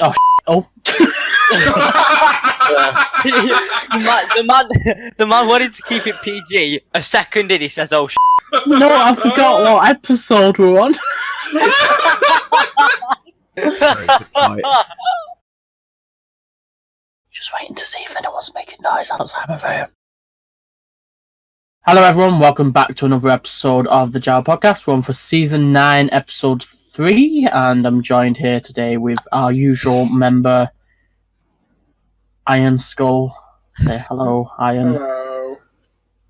Oh, oh. the man wanted to keep it PG. A second in, he says, "Oh, No, I forgot what episode we're on. Just waiting to see if anyone's making noise outside my room. Hello everyone, welcome back to another episode of the JAWA podcast. We're on for season 9, episode 3, and I'm joined here today with our usual member, IronSkull. Say hello, Iron. Hello.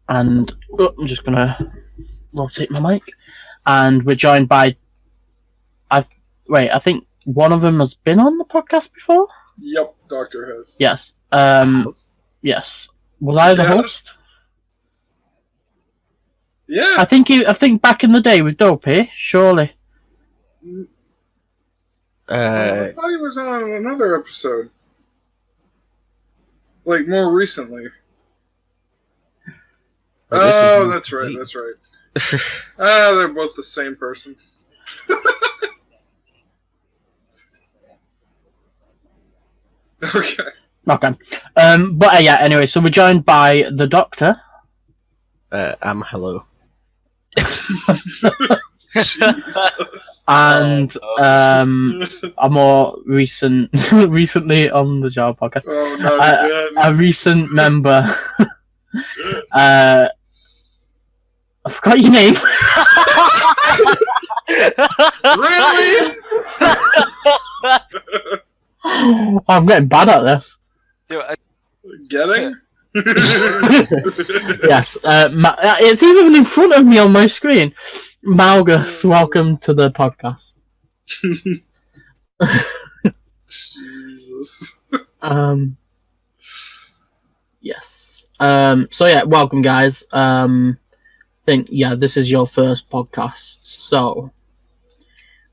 And I'm just gonna rotate my mic. And we're joined by I think one of them has been on the podcast before? Yep, Doctor has. Yes. Yes. Was I the host? Yeah. I think back in the day with Dopey, surely. I thought he was on another episode. Like, more recently. Oh, that's right. They're both the same person. Okay. Yeah, anyway, so we're joined by the Doctor. Hello. And a more recently on the JAWA podcast. Oh, no, a recent member. I forgot your name. Really? I'm getting bad at this. Getting? Yes, it's even in front of me on my screen. Malgus, welcome to the podcast. Jesus. Yes. So yeah, welcome guys. This is your first podcast, so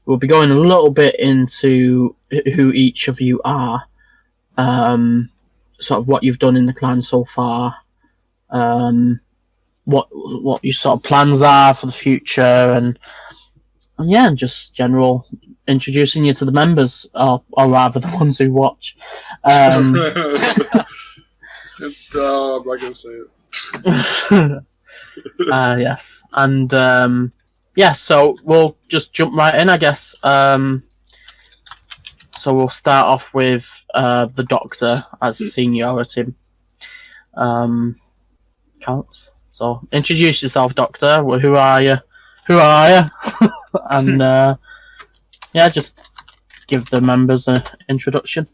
we'll be going a little bit into who each of you are, sort of what you've done in the clan so far, what your sort of plans are for the future, and just general introducing you to the members, or rather the ones who watch. I'm not gonna say it. Yes, and so we'll just jump right in, I guess. So we'll start off with the Doctor as seniority counts. So introduce yourself, Doctor. Who are you? And just give the members an introduction.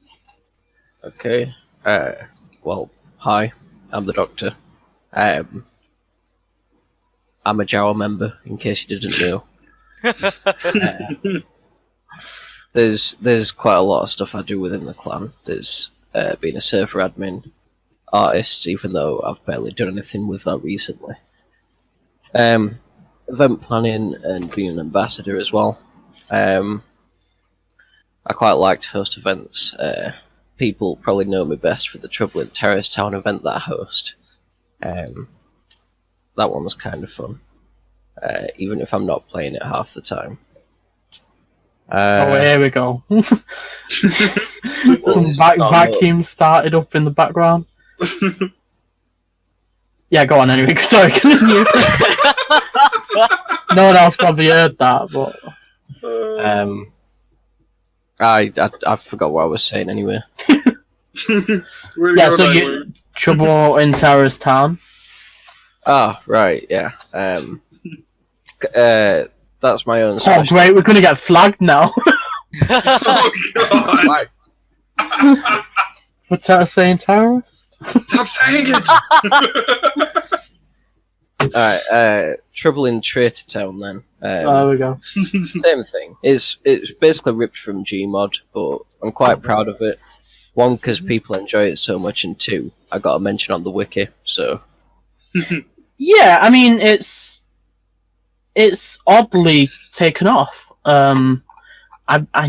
Okay. Well, hi. I'm the Doctor. I'm a JAWA member, in case you didn't know. There's quite a lot of stuff I do within the clan. There's being a server admin, artist, even though I've barely done anything with that recently. Event planning and being an ambassador as well. I quite like to host events. People probably know me best for the Trouble in Terrace Town event that I host. That one was kind of fun, even if I'm not playing it half the time. Here we go. Some vacuum started up in the background. Yeah, go on anyway. Sorry, continue. No one else probably heard that, but I forgot what I was saying anyway. So you Trouble in Terrace Town. Ah, right, yeah. That's my own. Oh, great! We're gonna get flagged now. Oh, God. For saying terrorist. Stop saying it! Alright, Trouble in Traitor Town then. There we go. Same thing. It's basically ripped from Gmod, but I'm quite proud of it. One, because people enjoy it so much, and two, I got a mention on the wiki, so... Yeah, I mean, it's oddly taken off. I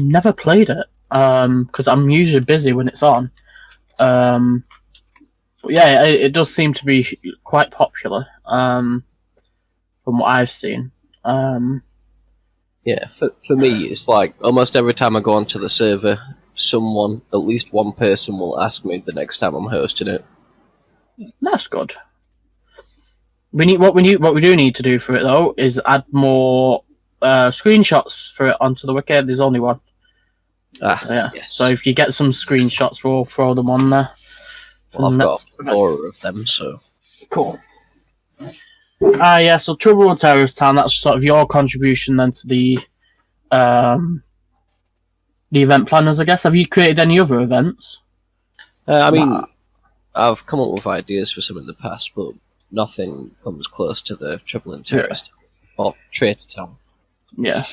never played it, because I'm usually busy when it's on. It does seem to be quite popular, from what I've seen. Yeah, for me, it's like almost every time I go onto the server, someone, at least one person, will ask me the next time I'm hosting it. That's good. What we do need to do for it though is add more screenshots for it onto the wiki. There's only one. Yeah. Yes. So if you get some screenshots, we'll throw them on there. Well, I've got 4 of them, so Cool. Yeah. So Trouble in Terrorist Town. That's sort of your contribution then to the event planners, I guess. Have you created any other events? I mean, I've come up with ideas for some in the past, but nothing comes close to the Trouble in Terrorist or Traitor Town. Yeah.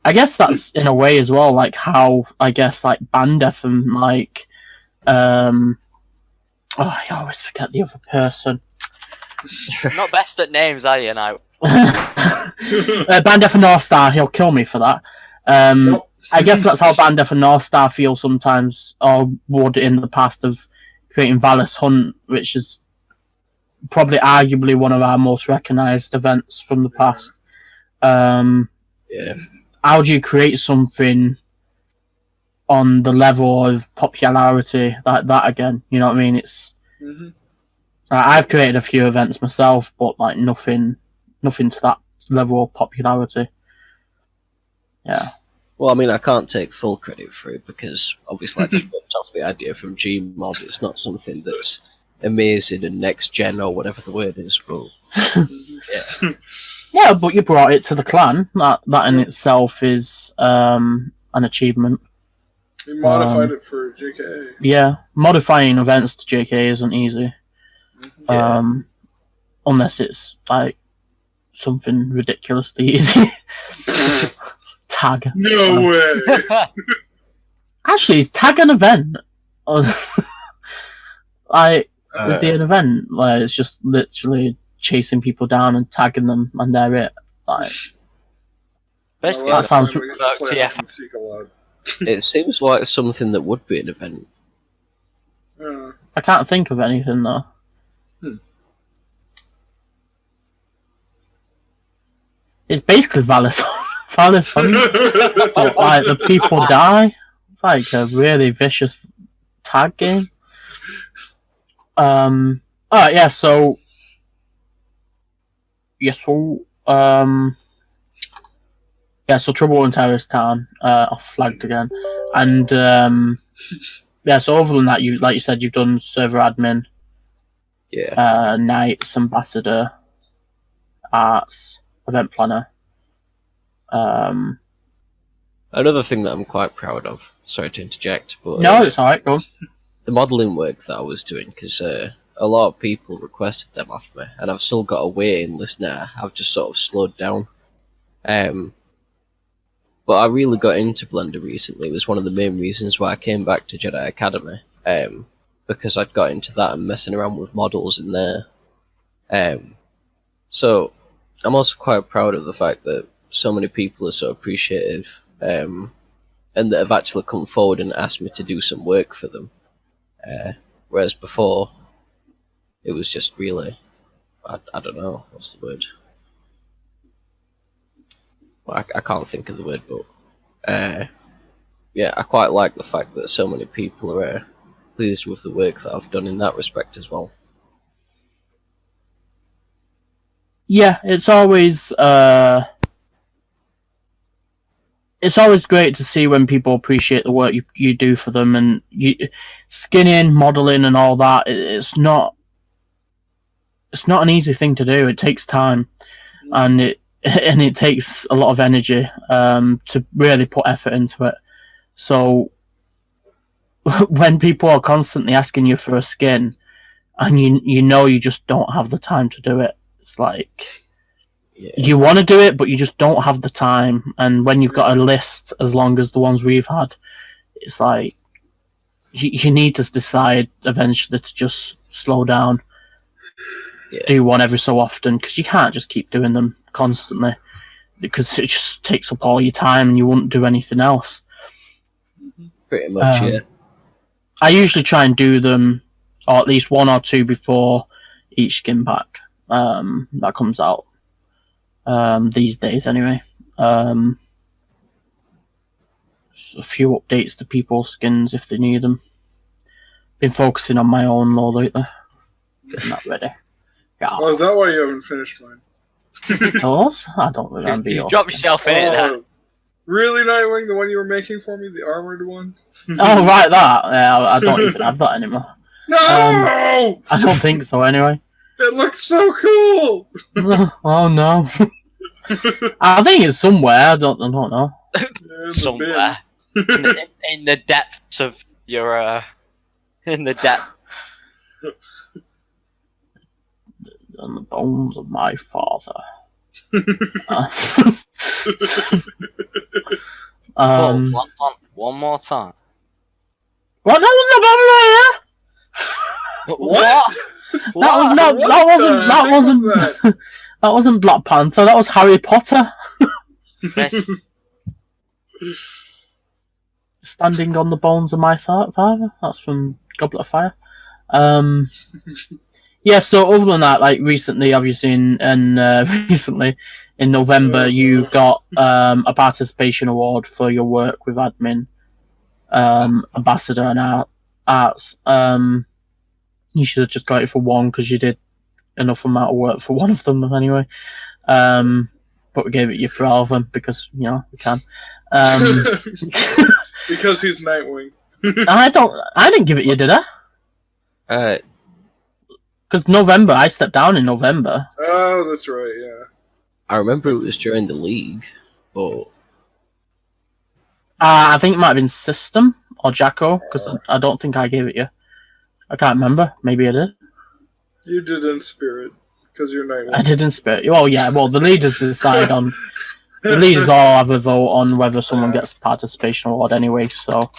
I guess that's in a way as well, like how I guess like Bandef and like I always forget the other person. Not best at names, are you now? Bandef and North Star, he'll kill me for that. I guess that's how Bandef and North Star feel sometimes, or would in the past, of creating Valis Hunt, which is probably arguably one of our most recognised events from the past. Yeah. How do you create something on the level of popularity like that again? You know what I mean? It's I've created a few events myself, but like nothing to that level of popularity. Yeah. Well, I mean, I can't take full credit for it because obviously I just ripped off the idea from Gmod. It's not something that's amazing and next gen or whatever the word is, but yeah. Yeah, but you brought it to the clan. That in itself is an achievement. You modified it for JKA. Yeah, modifying events to JK isn't easy. Unless it's like something ridiculously easy. Tag. No way. Actually, is tag an event? Like, is it an event? Like, it's just literally chasing people down and tagging them, and they're it. Like, Basically, that sounds. It seems like something that would be an event. I can't think of anything though. It's basically Valis Hunt. But, like, the people die. It's like a really vicious tag game. Alright, yeah, so so Trouble in Terrorist Town, off flagged again. And yeah, so other than that, you like you said, you've done server admin, Knights, Ambassador, Arts, Event Planner. Another thing that I'm quite proud of, sorry to interject, but no, it's alright, go on. The modelling work that I was doing, because a lot of people requested them off me, and I've still got a waiting list now. I've just sort of slowed down. But I really got into Blender recently. It was one of the main reasons why I came back to Jedi Academy, because I'd got into that and messing around with models in there. So I'm also quite proud of the fact that so many people are so appreciative, and that have actually come forward and asked me to do some work for them. Whereas before, it was just really, I don't know, what's the word? Well, I can't think of the word, but yeah, I quite like the fact that so many people are pleased with the work that I've done in that respect as well. Yeah, it's always great to see when people appreciate the work you do for them, and skinning, modelling, and all that. It's not an easy thing to do. It takes time, and it takes a lot of energy to really put effort into it. So when people are constantly asking you for a skin, and you know you just don't have the time to do it, it's like you want to do it, but you just don't have the time. And when you've got a list as long as the ones we've had, it's like you need to decide eventually to just slow down, do one every so often, because you can't just keep doing them constantly, because it just takes up all your time and you wouldn't do anything else. Pretty much, yeah. I usually try and do them, or at least one or two before each skin pack that comes out. These days, anyway. a few updates to people's skins if they need them. Been focusing on my own lore lately. Getting that ready. Yeah. Oh, is that why you haven't finished mine? Yours? I don't remember You yours. dropped yourself in it there. Really, Nightwing? The one you were making for me? The armored one? Oh, right, that. Yeah, I don't even have that anymore. No! I don't think so, anyway. It looks so cool! Oh, no. I think it's somewhere. I don't know. Somewhere. in the depths of your, in the depth. On the bones of my father. One more time. What? That was not What? That was not. What That the wasn't. That heck wasn't. was that? That wasn't Black Panther. That was Harry Potter. Standing on the bones of my father. That's from Goblet of Fire. Yeah. So other than that, like recently, obviously, recently in November, you got a participation award for your work with admin, ambassador, and arts. You should have just got it for one because you did enough amount of work for one of them anyway. But we gave it you for all of them because we can. Because he's Nightwing. I didn't give it you, did I? Because November, I stepped down in November. Oh, that's right. Yeah. I remember it was during the league, but I think it might have been System or Jacko because I don't think I gave it you. I can't remember. Maybe I did. You did in spirit because you're Nightwing. I did in spirit. Oh yeah. Well, the leaders decide on. The leaders all have a vote on whether someone gets a participation award anyway. So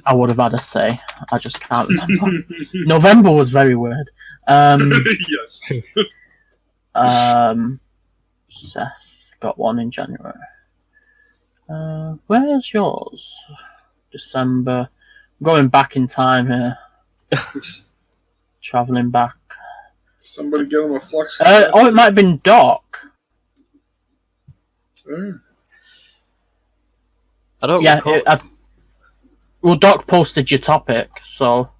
I would have had a say. I just can't remember. November was very weird. Yes. Seth got one in January. Where's yours? December. I'm going back in time here. Traveling back. Somebody get him a flux. It might have been Doc. I don't Yeah. recall. Well, Doc posted your topic, so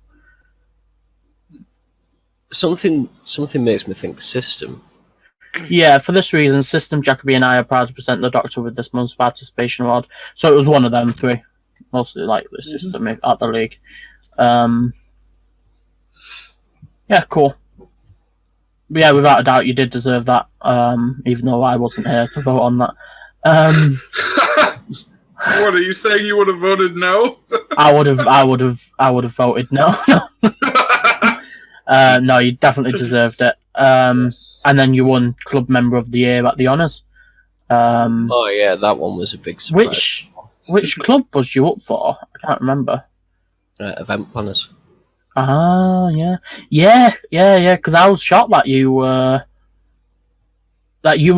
Something makes me think System. yeah. For this reason, System, Jacoby, and I are proud to present the Doctor with this month's participation award. So it was one of them three, mostly like the System at the league. Yeah, cool. But yeah, without a doubt, you did deserve that. Even though I wasn't here to vote on that. What are you saying? You would have voted no? I would have voted no. No, you definitely deserved it. And then you won Club Member of the Year at the Honours. Oh yeah, that one was a big surprise. Which club was you up for? I can't remember. Event planners. Ah, yeah. Because I was shocked that you were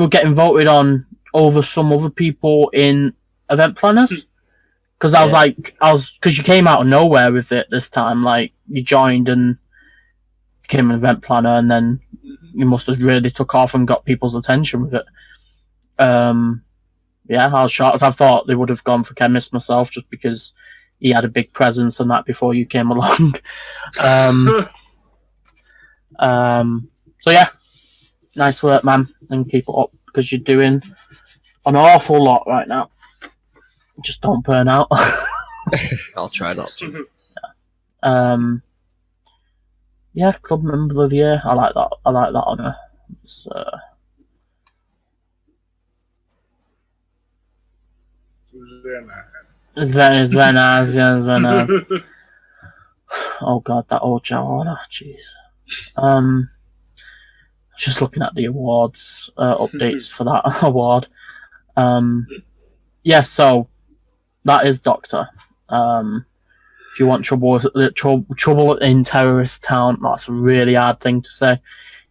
getting voted on over some other people in event planners. Because because you came out of nowhere with it this time. Like you joined and became an event planner, and then you must have really took off and got people's attention with it. Yeah, I was shocked. I thought they would have gone for Chemist myself, just because he had a big presence and that before you came along. So yeah, nice work, man, and keep it up because you're doing an awful lot right now. Just don't burn out. I'll try not to. Yeah, Club Member of the Year. I like that. I like that honour. It's very nice. It's very nice. Yeah, it's very nice. Oh god, that old JAWA. Jeez. Just looking at the awards updates for that award. Yeah, so that is Doctor. If you want trouble in Terrorist Town, that's a really hard thing to say.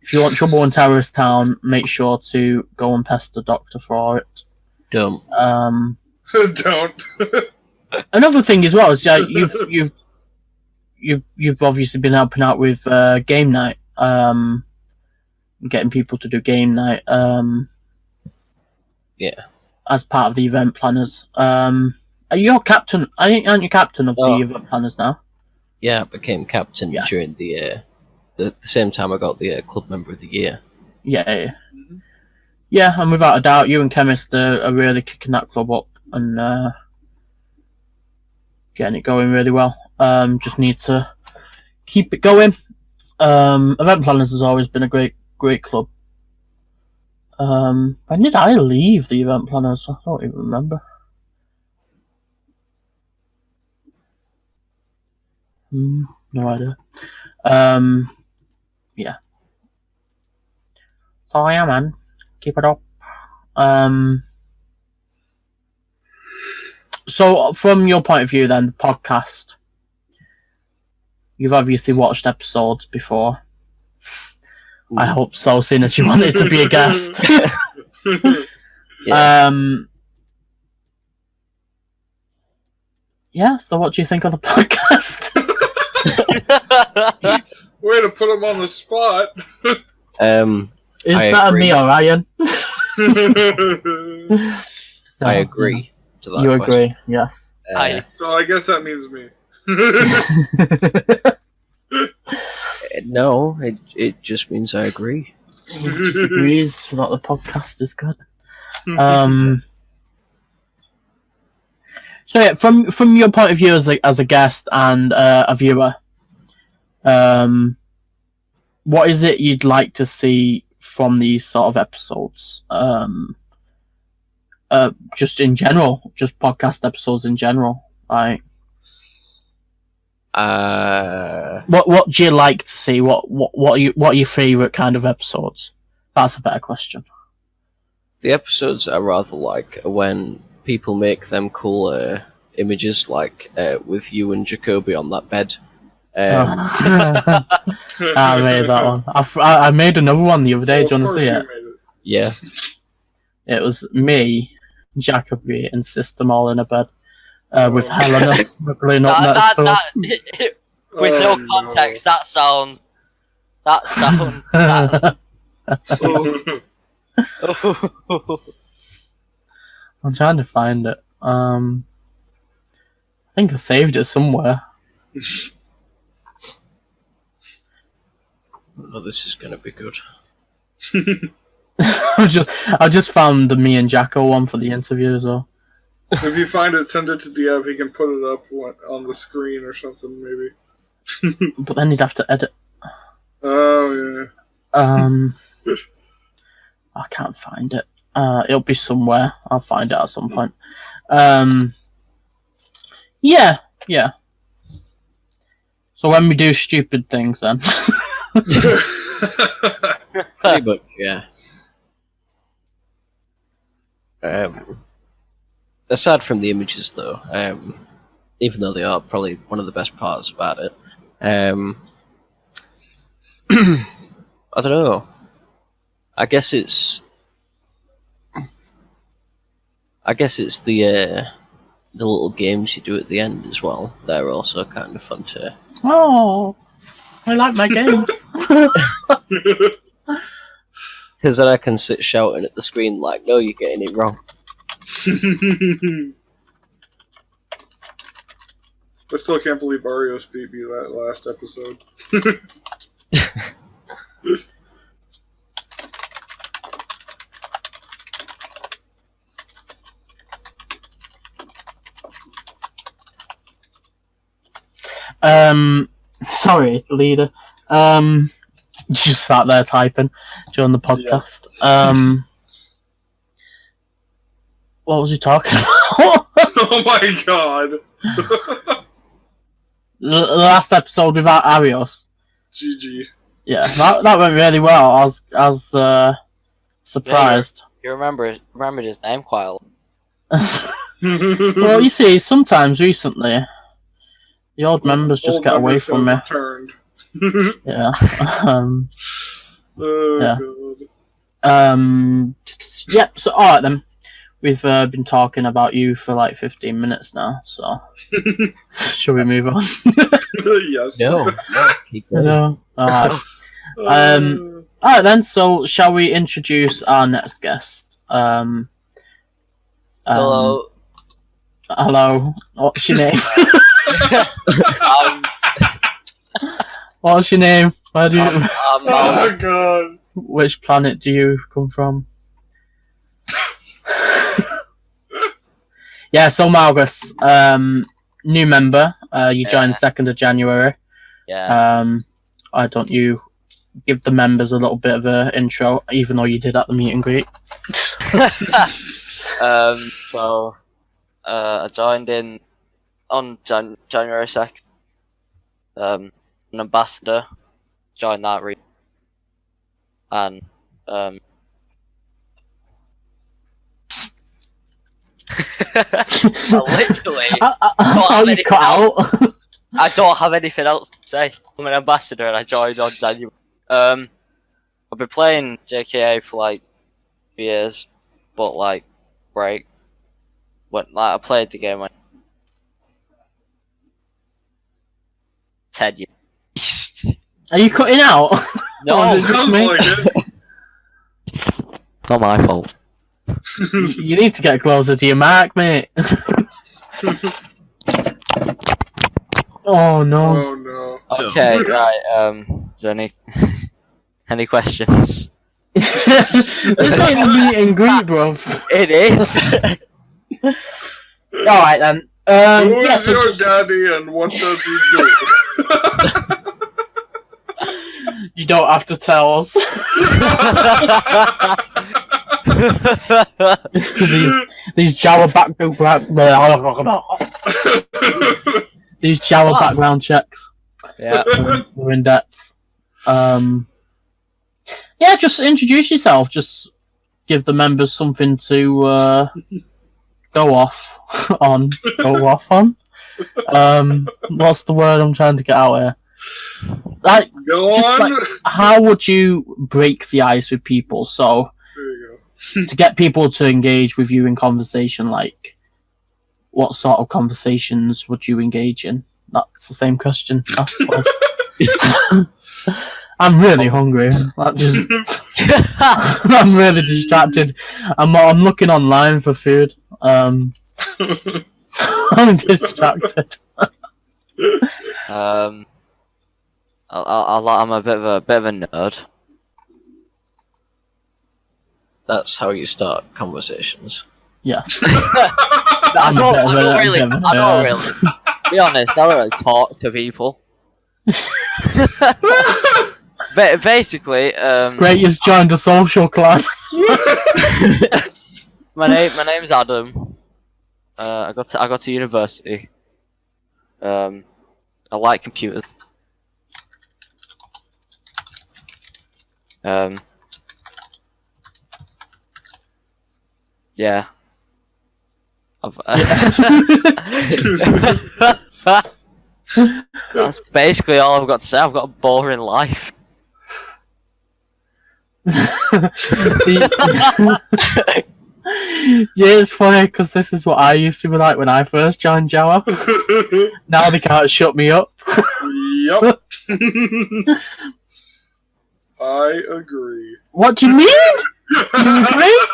If you want trouble in Terrorist Town, make sure to go and pester Doctor for it. Don't. Don't. Another thing as well is you've obviously been helping out with game night, getting people to do game night. Yeah. As part of the event planners. You're captain. Aren't you captain of the event planners now? Yeah, I became captain during the same time I got the club member of the year. Yeah. Yeah, and without a doubt, you and Chemist are really kicking that club up and getting it going really well. Just need to keep it going. Event planners has always been a great club. When did I leave the event planners? I don't even remember. No idea. Yeah. So yeah, man. Keep it up. So from your point of view, then the podcast. You've obviously watched episodes before. I hope so, seeing as you wanted to be a guest. Yeah, so what do you think of the podcast? Way to put him on the spot. Is that me or Ryan? I agree to that. You question. agree, yes. So I guess that means me. No, it just means I agree. He disagrees that the podcast is good. So yeah, from your point of view as a guest and a viewer, what is it you'd like to see from these sort of episodes? Just in general, just podcast episodes in general, right? What do you like to see? What are your favourite kind of episodes? That's a better question. The episodes I rather like are when people make them cool images, like with you and Jacoby on that bed. I made that one. I made another one the other day. Do you want to see it? Yeah. It was me, Jacoby, and System all in a bed. With Helena smuggling up next to us. With no context, that sounds. I'm trying to find it. I think I saved it somewhere. Oh, this is going to be good. I just found the me and Jacko one for the interview as well. If you find it, send it to Diab. He can put it up on the screen or something, maybe. But then you'd have to edit. Oh, yeah. I can't find it. It'll be somewhere. I'll find it at some point. Yeah. So when we do stupid things, then. Pretty much, yeah. Aside from the images, though, even though they are probably one of the best parts about it, I don't know. I guess it's the little games you do at the end as well. They're also kind of fun too. Oh, I like my games. Because then I can sit shouting at the screen like, "No, you're getting it wrong." I still can't believe Arios beat me that last episode. Sorry, leader. Just sat there typing during the podcast. Yeah. What was he talking about? Oh my god! The last episode without Arios. GG. Yeah, that went really well. I was surprised. You remembered his name quite a lot. Well, you see, sometimes recently, the old members just get away from me. Turned. Yeah. Yeah. Yep. So, all right then. We've been talking about you for like 15 minutes now. So, shall we move on? Yes. No. Keep going. No. All right. All right then. So, shall we introduce our next guest? Hello. Hello. What's your name? um, What's your name? Where do you? Oh god. Which planet do you come from? Yeah, so Malgus, new member. You joined 2nd of January. yeah. Why don't you give the members a little bit of an intro, even though you did at the meet and greet? So I joined in on January 2nd. An ambassador, joined that region, and literally, How you cut out? I don't have anything else to say. I'm an ambassador, and I joined on January. I've been playing JKA for like years, but like break. When like I played the game when 10 years. Are you cutting out? No, Or is it just Sounds me? like it. not my fault. You need to get closer to your mic, mate. Oh no. Oh no. Okay, right. Is there any questions? This ain't a meet and greet, bro. It is. Alright then. Who Yeah, is so your just- daddy and what does he do? you don't have to tell us. these JAWA these JAWA What? background checks. Yeah. We're in depth. Yeah, just introduce yourself. Just give the members something to go off on. Go off on. What's the word I'm trying to get out here? Like, Go Just on. like- how would you break the ice with people? So There you go. to get people to engage with you in conversation, like what sort of conversations would you engage in? That's the same question asked twice. I'm really hungry. That just I'm really distracted. I'm looking online for food. I'm distracted. I'm a bit of a nerd. That's how you start conversations. Yes. I don't really. Be honest, I don't really talk to people. Basically, It's great you joined a social club. my name's Adam. I got to university. I like computers. Yeah. That's basically all I've got to say. I've got a boring life. Yeah, it's funny because this is what I used to be like when I first joined JAWA. Now they can't shut me up. Yup. I agree. What do you mean? You agree?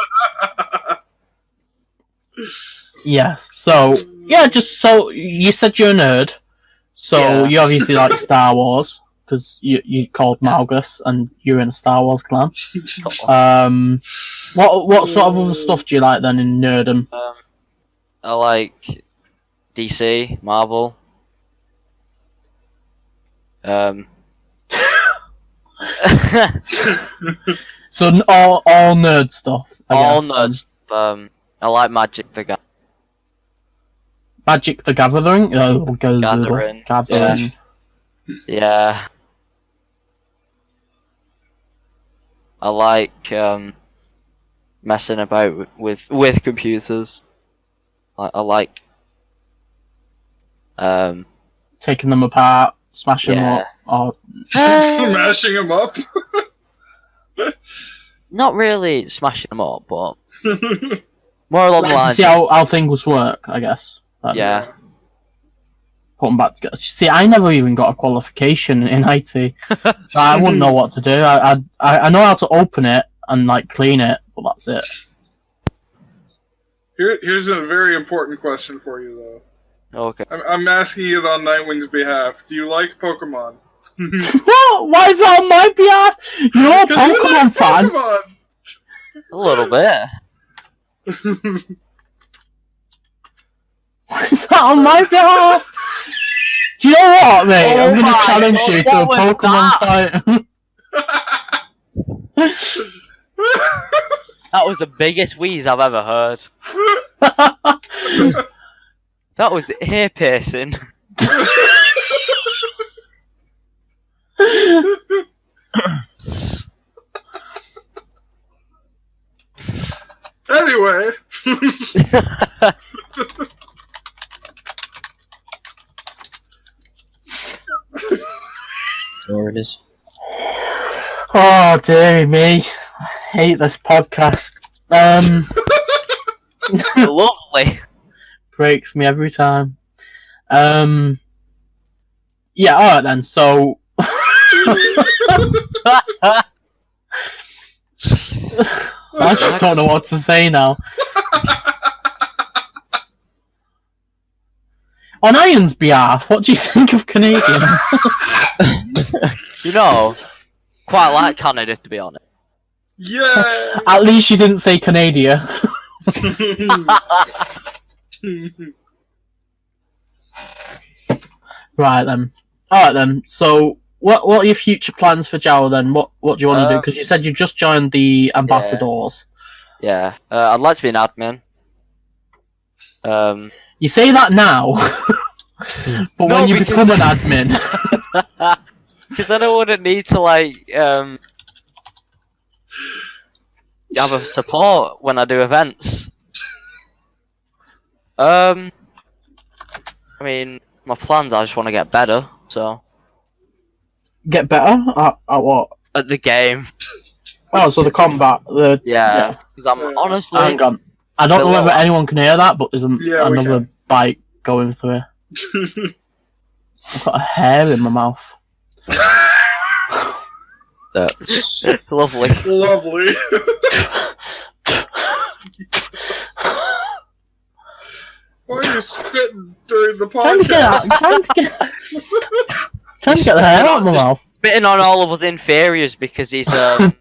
Yeah. So just so you said you're a nerd, so Yeah. you obviously like Star Wars because you called Malgus and you're in a Star Wars clan. What sort of other stuff do you like then in nerdom? I like DC, Marvel. So all nerd stuff. I all guess, nerds. I like Magic the Gathering. Magic the Gathering. Gathering. Yeah. I like messing about with computers. I like Taking them apart, smashing them Yeah. up, or Smashing him up. not really smashing them up, but more along the to lines. see how things work, I guess. Yeah. Put them back together. See, I never even got a qualification in IT. I wouldn't know what to do. I know how to open it and like clean it, but that's it. Here's a very important question for you, though. Okay. I'm asking it on Nightwing's behalf. Do you like Pokemon? What? Why is that on my behalf? You're a 'Cause you Pokemon like fan. A little bit. Pokemon! Why is that on my behalf? Do you know what, mate? Oh I'm gonna my challenge God, you to a what was Pokemon fight. That was the biggest wheeze I've ever heard. That was ear piercing. Anyway. There it is. Oh dear me, I hate this podcast. Lovely. Breaks me every time. Yeah, alright then, so I just don't know what to say now. On Iron's behalf, what do you think of Canadians? You know, quite like Canada, to be honest. Yeah. At least you didn't say Canada. Right then. Alright then, so what are your future plans for JAWA then? What do you want to do? Because you said you just joined the ambassadors. Yeah, I'd like to be an admin. You say that now, but No, when you because- become an admin, Because then I wouldn't need to have a support when I do events. I mean, my plans. I just want to get better. So get better at what? at the game, Oh, so the combat. yeah. Because I'm honestly, Hang on. I don't know Below. whether anyone can hear that, but there's Yeah, we another bike going through. I've got a hair in my mouth. That's lovely. Lovely. Why are you spitting during the Trying to podcast? trying to get the hair out of my Just- mouth. Spitting on all of us inferiors because he's leader.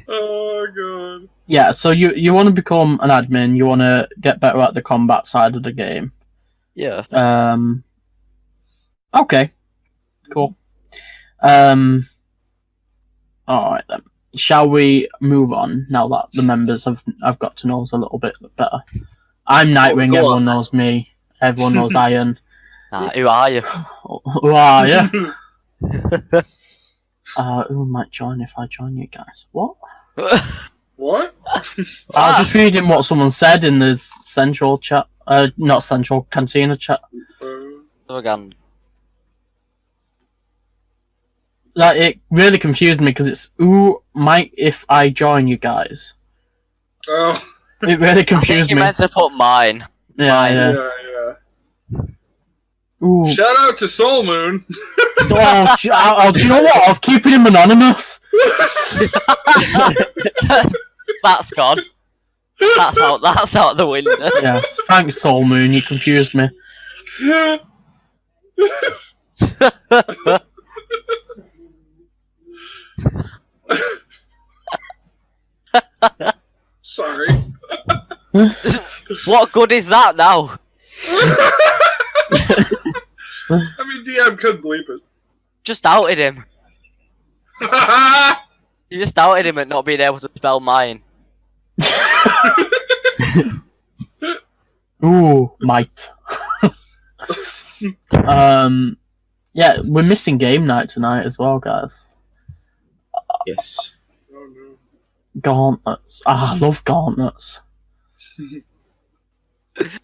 Oh god. Yeah, so you want to become an admin. You want to get better at the combat side of the game. Yeah. Okay. Cool. All right then. Shall we move on now that the members I've got to know us a little bit better? I'm Nightwing. Go on. Everyone knows me. Everyone knows Iron. Nah, who are you? Who are you? Who might join if I join you guys? What? What? I was just reading what someone said in the central chat. Not central, Cantina chat. Again. Like, it really confused me because it's who might if I join you guys. Oh. It really confused You me. meant to put mine. Yeah. Yeah. Ooh. Shout out to Soul Moon. Do you know what? I was keeping him anonymous. That's gone. That's out the window. Yes, thanks, Soul Moon. You confused me. Sorry. What good is that now? I mean, DM could bleep it. Just outed him. You just outed him at not being able to spell mine. Ooh, might. Yeah, we're missing game night tonight as well, guys. yes. Oh no. Gauntlets. I love gauntlets.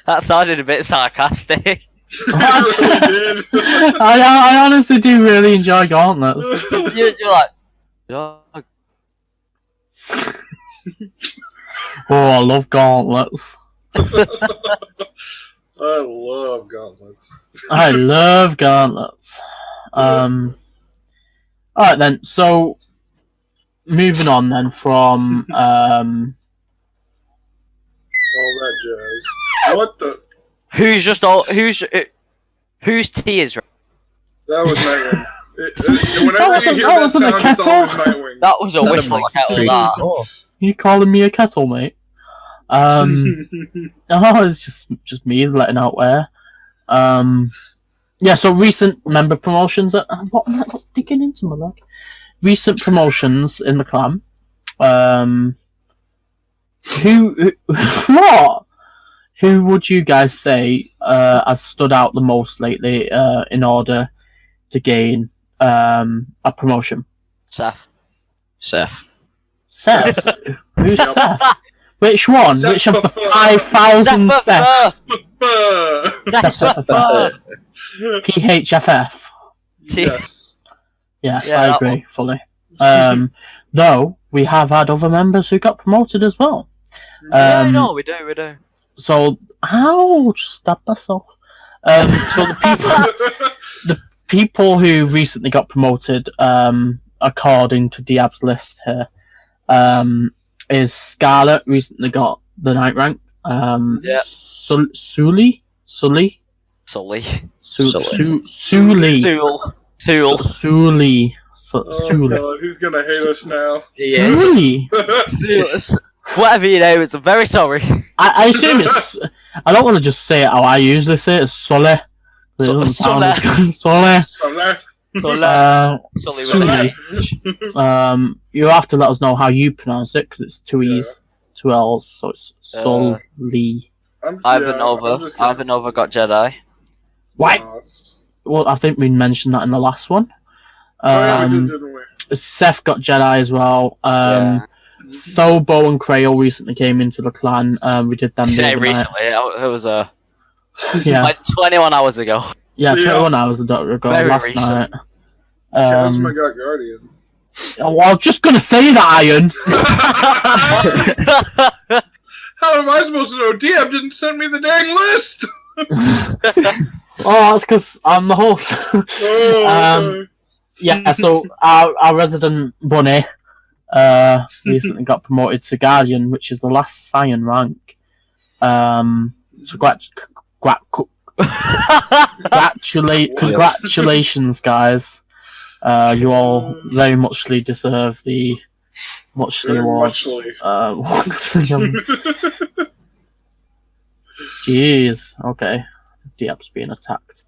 That sounded a bit sarcastic. I really did. I honestly do really enjoy gauntlets. You're like, "Oh, Oh, I love gauntlets. I love gauntlets. I love gauntlets. Alright then, so moving on then from All that jazz. What the? Whose tea is right? That was Nightwing. Whenever wasn't- you hear that that wasn't a sound, it's always kettle. Nightwing. That was a That whistle. was Kettle, pretty that. cool. you calling me a kettle, mate? No, it's just me letting out air. Yeah, so recent member promotions. What's digging into my leg? Recent promotions in the clan. Who what? Who would you guys say has stood out the most lately in order to gain a promotion? Seth. Seth. Seth. Who's Seth? Which one? Seth Which of the Buffer. 5,000 Seths? Seth. PHFF. Yes. Yes, Yeah, I that agree fully. Though we have had other members who got promoted as well. Yeah, no, we do. So how just stab myself? So the people who recently got promoted, according to Diab's list here, is Scarlet recently got the night rank. Yeah. Sully. Sully. Sully. Tool. Oh god, he's gonna hate us now. Yeah. Sully. Whatever you know, it's very sorry. I assume it's. I don't want to just say it how I usually say it. It's Sully. It doesn't sound as good. Sully. Sully. Sully. You have to let us know how you pronounce it because it's two E's, two L's, so it's Sully. Ivanova got Jedi. What? Well, I think we mentioned that in the last one. Yeah, we did, didn't we? Seth got Jedi as well. Yeah. Thobo and Krail recently came into the clan. We did them. Say recently, it was Yeah. like 21 hours ago. Yeah, Yeah. 21 hours ago Very last recent. night. Chasma got Guardian. Well, I was just gonna say that, Iron. How am I supposed to know? DM didn't send me the dang list! Oh, that's because I'm the host. Oh, Yeah, so our resident bunny recently got promoted to Guardian, which is the last Scion rank. So congratulations, guys. You all very muchly deserve the muchly Very awards. Jeez. Okay. Diab's being attacked.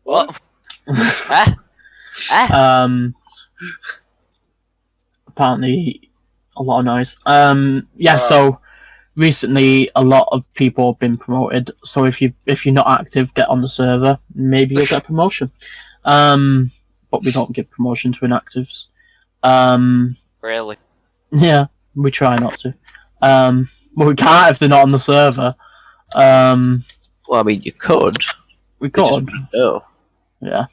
What? Apparently a lot of noise. Yeah, so recently a lot of people have been promoted, so if you're not active, get on the server, maybe you'll get a promotion. But we don't give promotion to inactives. Really? Yeah, we try not to. But we can't if they're not on the server. Well, I mean, you could. We could. No. Yeah.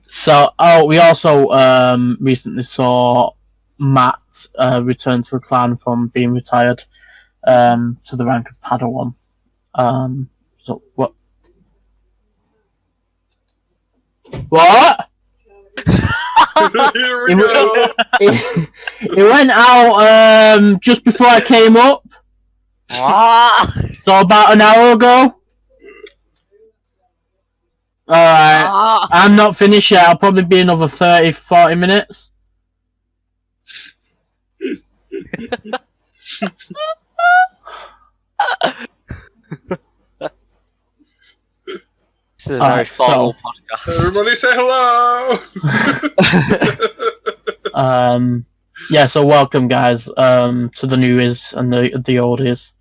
So, we also recently saw Matt return to the clan from being retired to the rank of Padawan. So what? What? Here we go. It went out just before I came up, so about an hour ago. Alright, I'm not finished yet. I'll probably be another 30-40 minutes. This is a very formal podcast. Everybody say hello! Yeah, so welcome, guys, to the newies and the oldies,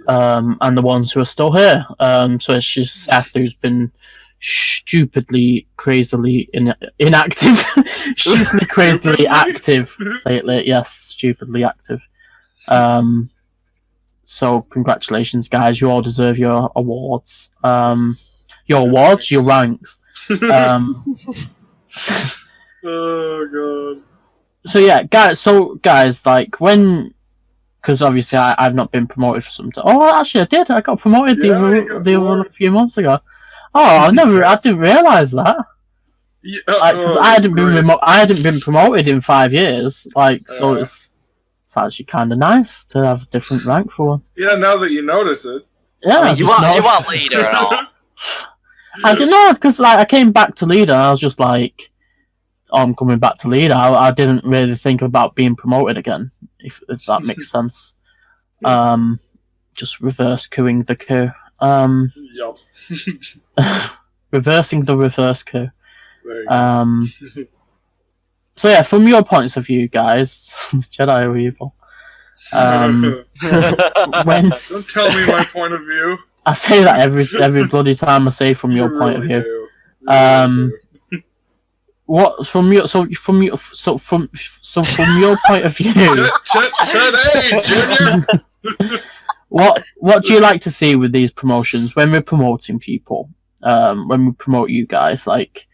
and the ones who are still here. So it's just Seth, who's been stupidly, crazily inactive. Stupidly, crazily active lately. Yes, stupidly active. So congratulations, guys. You all deserve your awards. Your awards, your ranks. Oh god. So yeah, guys, like when, because obviously I've not been promoted for some time. Oh, actually I did. I got promoted the other a few months ago. Oh, I didn't realize that. Yeah, Because I hadn't been promoted in 5 years. So it's actually kind of nice to have a different rank for once. Yeah, now that you notice it. Yeah, I mean, you want leader and all. I don't know, because I came back to leader and I was just like, oh, I'm coming back to leader. I didn't really think about being promoted again, if that makes sense. Just reverse queuing the queue. Yup. Reversing the reverse queue. There you go. So yeah, from your points of view, guys, Jedi are evil. When Don't tell me my point of view. I say that every bloody time I say from your point of view. What from your from your point of view? Hey, Junior. What do you like to see with these promotions when we're promoting people? When we promote you guys, like,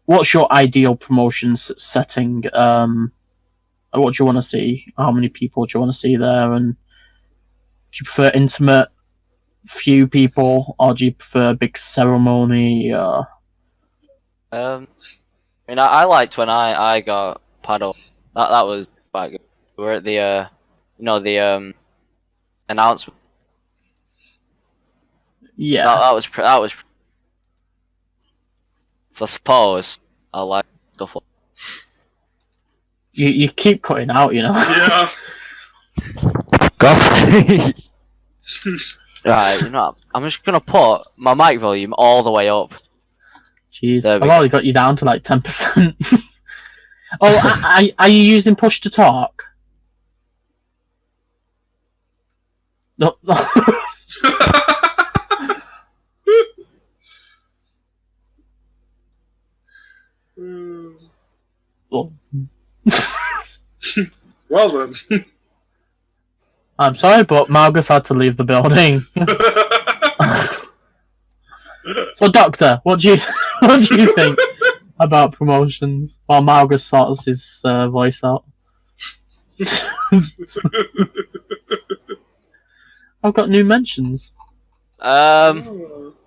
what's your ideal promotion setting? What do you want to see? How many people do you want to see there? And do you prefer intimate, few people, or do you prefer a big ceremony? I mean, I liked when I got paddle. That was quite good. We were at the the announcement. Yeah, That was. So I suppose I like stuff like. you keep cutting out, you know. Yeah. God. Right, you know, I'm just gonna put my mic volume all the way up. Jeez, There I've we already got you down to like 10%. Oh, are you using push to talk? No. Oh. Well then. I'm sorry, but Malgus had to leave the building. So, Doctor, what do you think about promotions? While Malgus sorts his voice out. I've got new mentions. Oh,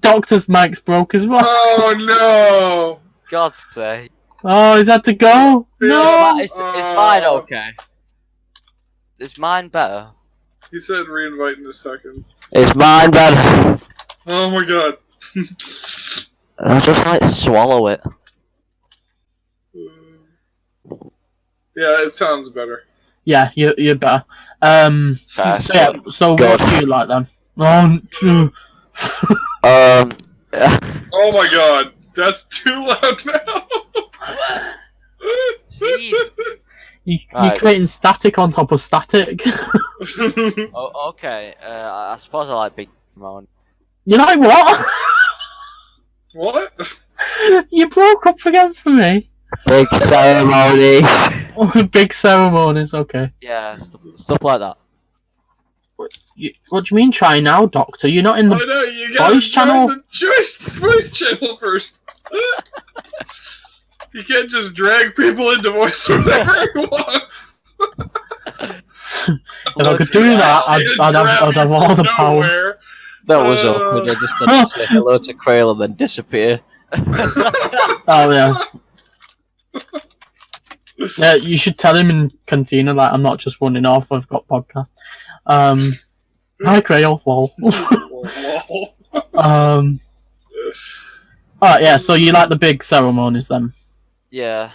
Doctor's mic's broke as well. Oh no! God's sake. Oh, he's had to go. No. Is mine okay? Is mine better? He said reinvite in a second. Is mine better? Oh my god. I'll just like swallow it. Yeah, it sounds better. Yeah, you're better. So what do you like then? Oh my god, that's too loud now. You're creating static on top of static. Oh, okay. I suppose I like big moan. You like what? What? You broke up again for me. Big ceremonies. Oh, big ceremonies. Okay. Yeah, stuff like that. What do you mean? Try now, Doctor. You're not in the no, you gotta voice channel. The voice channel first. You can't just drag people into voice whenever you want. If I could do that, I'd have all the power. That was awkward. I just had to say hello to Krail and then disappear. Oh yeah. Yeah, you should tell him in Cantina that I'm not just running off. I've got podcast. Hi, Krail. Alright, yeah. So you like the big ceremonies then? Yeah.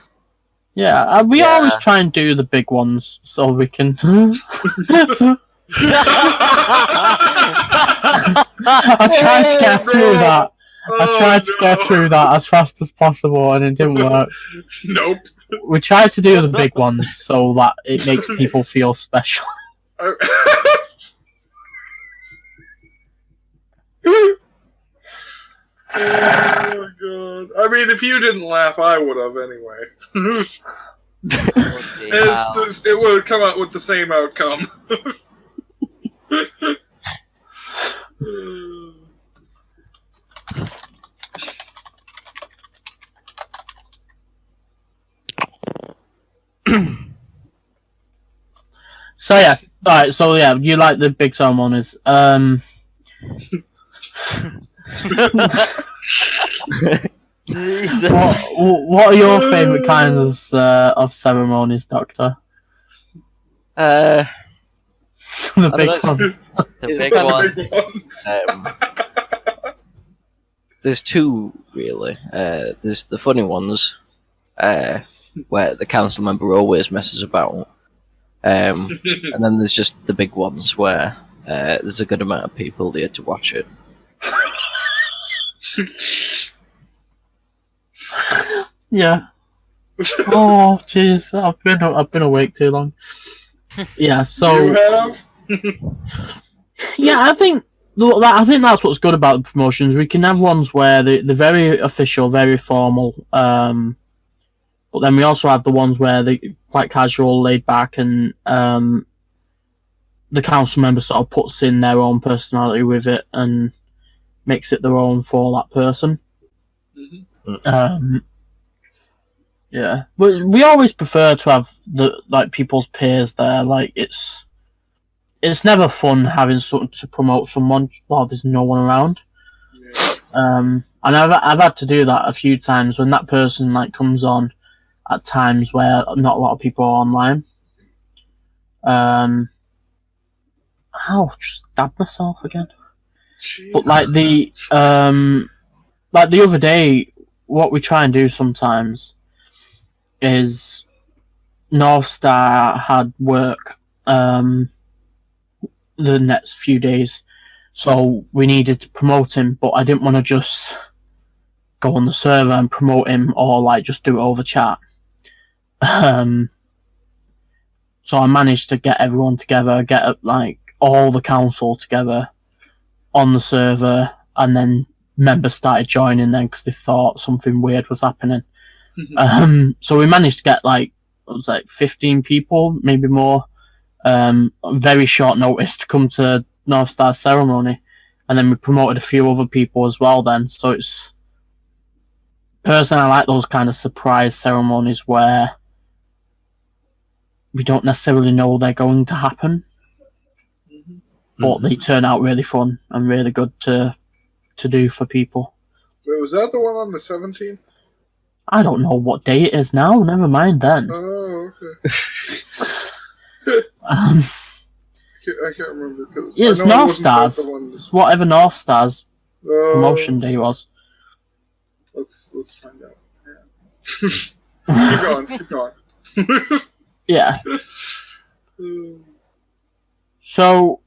Yeah, we always try and do the big ones so we can. I tried to get through that. I tried to get through that as fast as possible, and it didn't work. Nope. We tried to do the big ones so that it makes people feel special. Oh god! I mean, if you didn't laugh, I would have anyway. It would have come out with the same outcome. So yeah, alright, so yeah, you like the big ceremonies. Jesus. What are your favourite kinds of ceremonies, Doctor? Uh, The I big don't know, ones. The it's big kind of- one. Big one. There's two really. There's the funny ones, where the council member always messes about, and then there's just the big ones where there's a good amount of people there to watch it. Yeah. Oh, jeez, I've been awake too long. Yeah, You so have? yeah, I think that's what's good about the promotions. We can have ones where they're very official, very formal, but then we also have the ones where they're quite casual, laid back, and the council member sort of puts in their own personality with it and makes it their own for that person. Mhm. Yeah, but we always prefer to have the people's peers there. Like it's never fun having to promote someone while there's no one around. Yeah. And I've had to do that a few times when that person like comes on at times where not a lot of people are online. Ow, just stabbed myself again. But like the other day, what we try and do sometimes is North Star had work the next few days, so we needed to promote him, but I didn't want to just go on the server and promote him or like just do it over chat. So I managed to get everyone together, get like all the council together on the server, and then members started joining then because they thought something weird was happening. So we managed to get like, it was like 15 people, maybe more, on very short notice to come to North Star ceremony, and then we promoted a few other people as well then. So it's, personally, I like those kind of surprise ceremonies where we don't necessarily know they're going to happen, but they turn out really fun and really good to do for people. Wait, was that the one on the 17th? I don't know what day it is now. Never mind then. Oh, okay. Um, I can't remember. yeah, it's I know it North wasn't quite Stars. the one- It's whatever North Stars Oh, promotion day was. Let's find out. Yeah. Keep going. Keep going. Yeah. So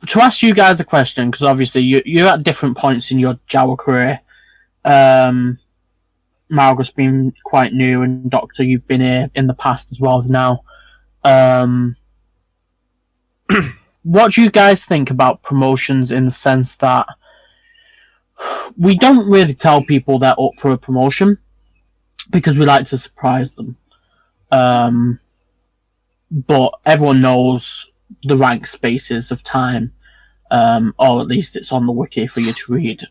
to ask you guys a question, because obviously you're at different points in your JAWA career. Malgus being quite new, and Doctor, you've been here in the past as well as now. What do you guys think about promotions in the sense that we don't really tell people they're up for a promotion because we like to surprise them? But everyone knows the rank spaces of time, or at least it's on the wiki for you to read.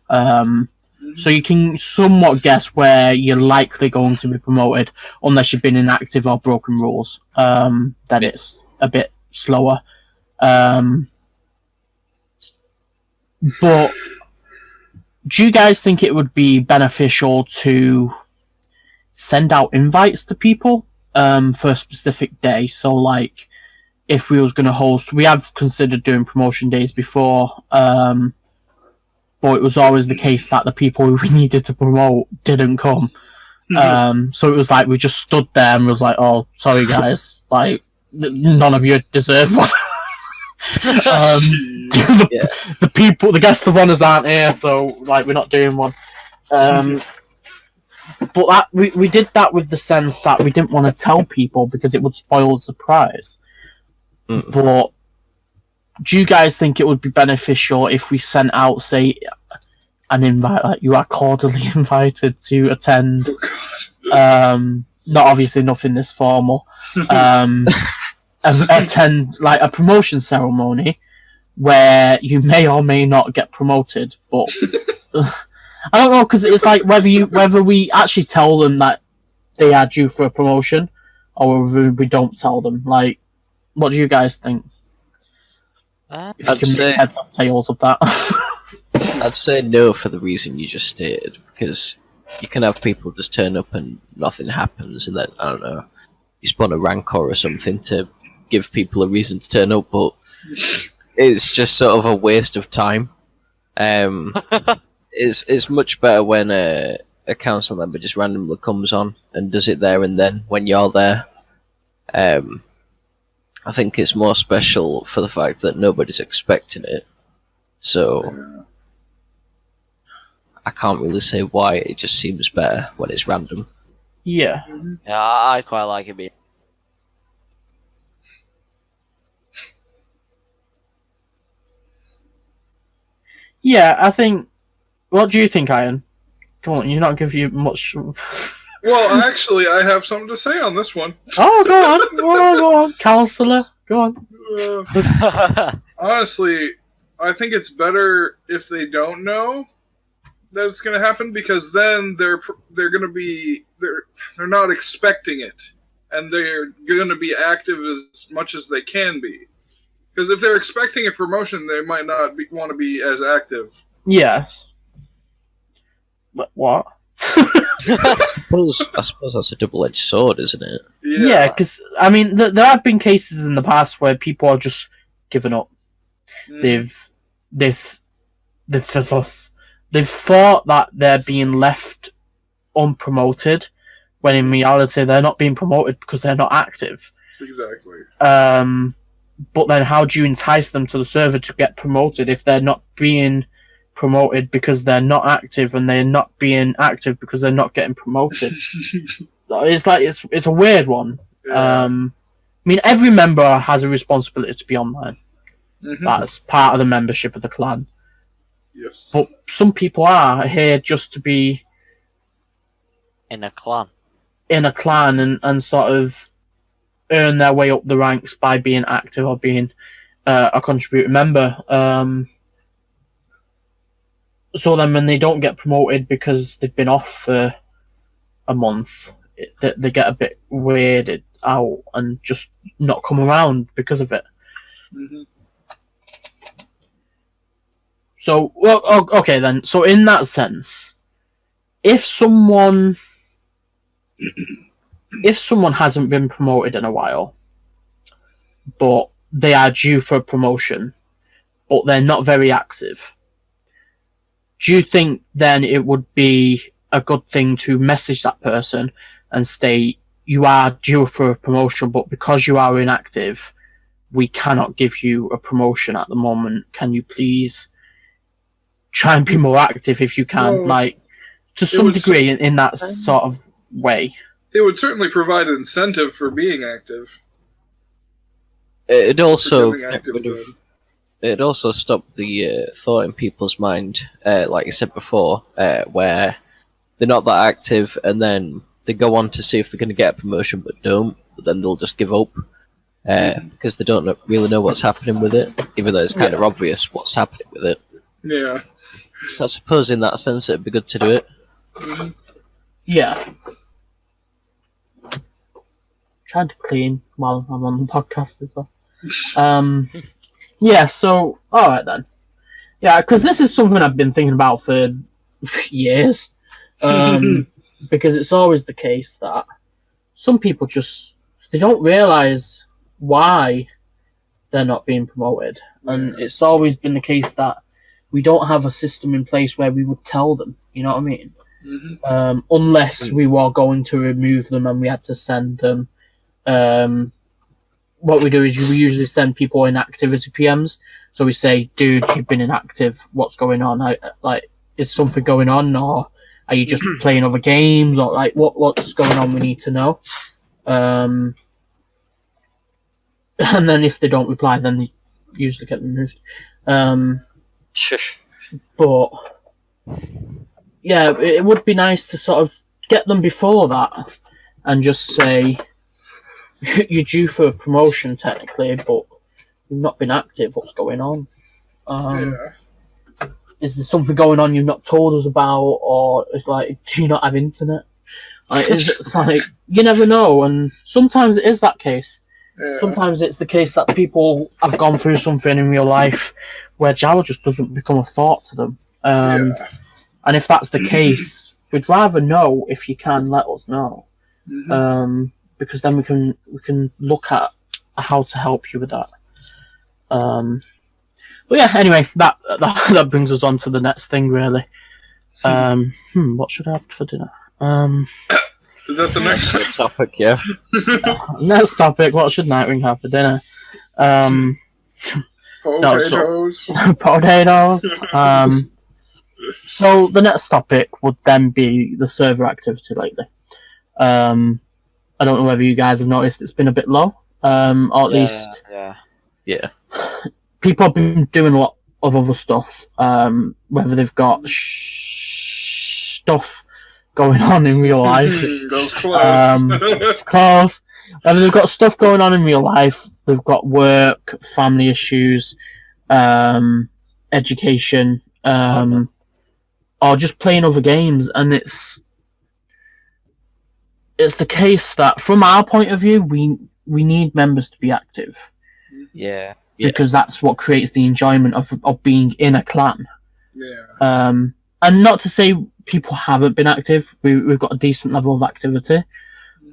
So you can somewhat guess where you're likely going to be promoted, unless you've been inactive or broken rules. Then it's a bit slower. But do you guys think it would be beneficial to send out invites to people for a specific day? So, like, if we was going to host, we have considered doing promotion days before, but it was always the case that the people we needed to promote didn't come. So it was like we just stood there and was like, "Oh, sorry guys, like none of you deserve one." The guest of honors aren't here, so like we're not doing one. But that we did that with the sense that we didn't want to tell people because it would spoil the surprise. But do you guys think it would be beneficial if we sent out, say, an invite, like you are cordially invited to attend? Not obviously nothing this formal. Attend like a promotion ceremony where you may or may not get promoted, but I don't know, because it's like whether we actually tell them that they are due for a promotion or whether we don't tell them. Like, what do you guys think? If you can make heads or tails of that. I'd say no for the reason you just stated, because you can have people just turn up and nothing happens, and then, I don't know, you spawn a rancor or something to give people a reason to turn up, but it's just sort of a waste of time. It's much better when a council member just randomly comes on and does it there and then when you're there. I think it's more special for the fact that nobody's expecting it. So I can't really say why. It just seems better when it's random. Yeah. Yeah, I quite like it being. Yeah, I think. What do you think, Iron? Come on, you're not giving you much. Well, actually, I have something to say on this one. Oh, go on, go on, Counselor, go on. Honestly, I think it's better if they don't know that it's going to happen, because then they're going to be they're not expecting it, and they're going to be active as much as they can be. Because if they're expecting a promotion, they might not want to be as active. Yes. But what? I suppose that's a double-edged sword, isn't it? Yeah, because I mean, there have been cases in the past where people are just given up. They've thought that they're being left unpromoted, when in reality they're not being promoted because they're not active. Exactly. But then how do you entice them to the server to get promoted if they're not being promoted because they're not active, and they're not being active because they're not getting promoted? It's like it's a weird one. Yeah. I mean, every member has a responsibility to be online. Mm-hmm. That's part of the membership of the clan. Yes. But some people are here just to be in a clan. In a clan and sort of earn their way up the ranks by being active or being a contributing member. So then when they don't get promoted because they've been off for a month, they get a bit weirded out and just not come around because of it. Mm-hmm. So, well, okay then. So in that sense, if someone hasn't been promoted in a while, but they are due for a promotion, but they're not very active, do you think then it would be a good thing to message that person and state, you are due for a promotion, but because you are inactive, we cannot give you a promotion at the moment. Can you please try and be more active if you can? Well, like, to some degree, in that sort of way. It would certainly provide an incentive for being active. It'd also It'd also stop the thought in people's mind, like you said before, where they're not that active, and then they go on to see if they're going to get a promotion, but don't. But then they'll just give up because they don't really know what's happening with it, even though it's kind of obvious what's happening with it. Yeah. So I suppose in that sense it'd be good to do it. Mm-hmm. Yeah. Trying to clean while I'm on the podcast as well. Yeah, so, alright then. Yeah, because this is something I've been thinking about for years. Because it's always the case that some people they don't realise why they're not being promoted. And it's always been the case that we don't have a system in place where we would tell them, you know what I mean? Mm-hmm. Unless we were going to remove them and we had to send them. What we do is we usually send people inactivity PMs. So we say, dude, you've been inactive. What's going on? Is something going on, or are you just playing other games, or like what's going on? We need to know. And then if they don't reply, then they usually get removed. But yeah, it would be nice to sort of get them before that and just say, you're due for a promotion technically, but you've not been active. What's going on? Is there something going on you've not told us about, or it's like, do you not have internet? It's like, you never know, and sometimes it is that case. Yeah. Sometimes it's the case that people have gone through something in real life where JAWA just doesn't become a thought to them. Yeah. And if that's the case, we'd rather know. If you can, let us know, because then we can look at how to help you with that. But yeah, anyway, that brings us on to the next thing, really. What should I have for dinner? Is that the next topic? Yeah. Next topic. What should Nightwing have for dinner? potatoes? Potatoes. So the next topic would then be the server activity lately. I don't know whether you guys have noticed it's been a bit low. Or at least Yeah. people have been doing a lot of other stuff. Whether they've got stuff going on in real life. Those close. Close. Whether they've got stuff going on in real life, they've got work, family issues, education, or just playing other games. And it's the case that, from our point of view, we need members to be active. Yeah. Because that's what creates the enjoyment of being in a clan. Yeah. And not to say people haven't been active. We've got a decent level of activity.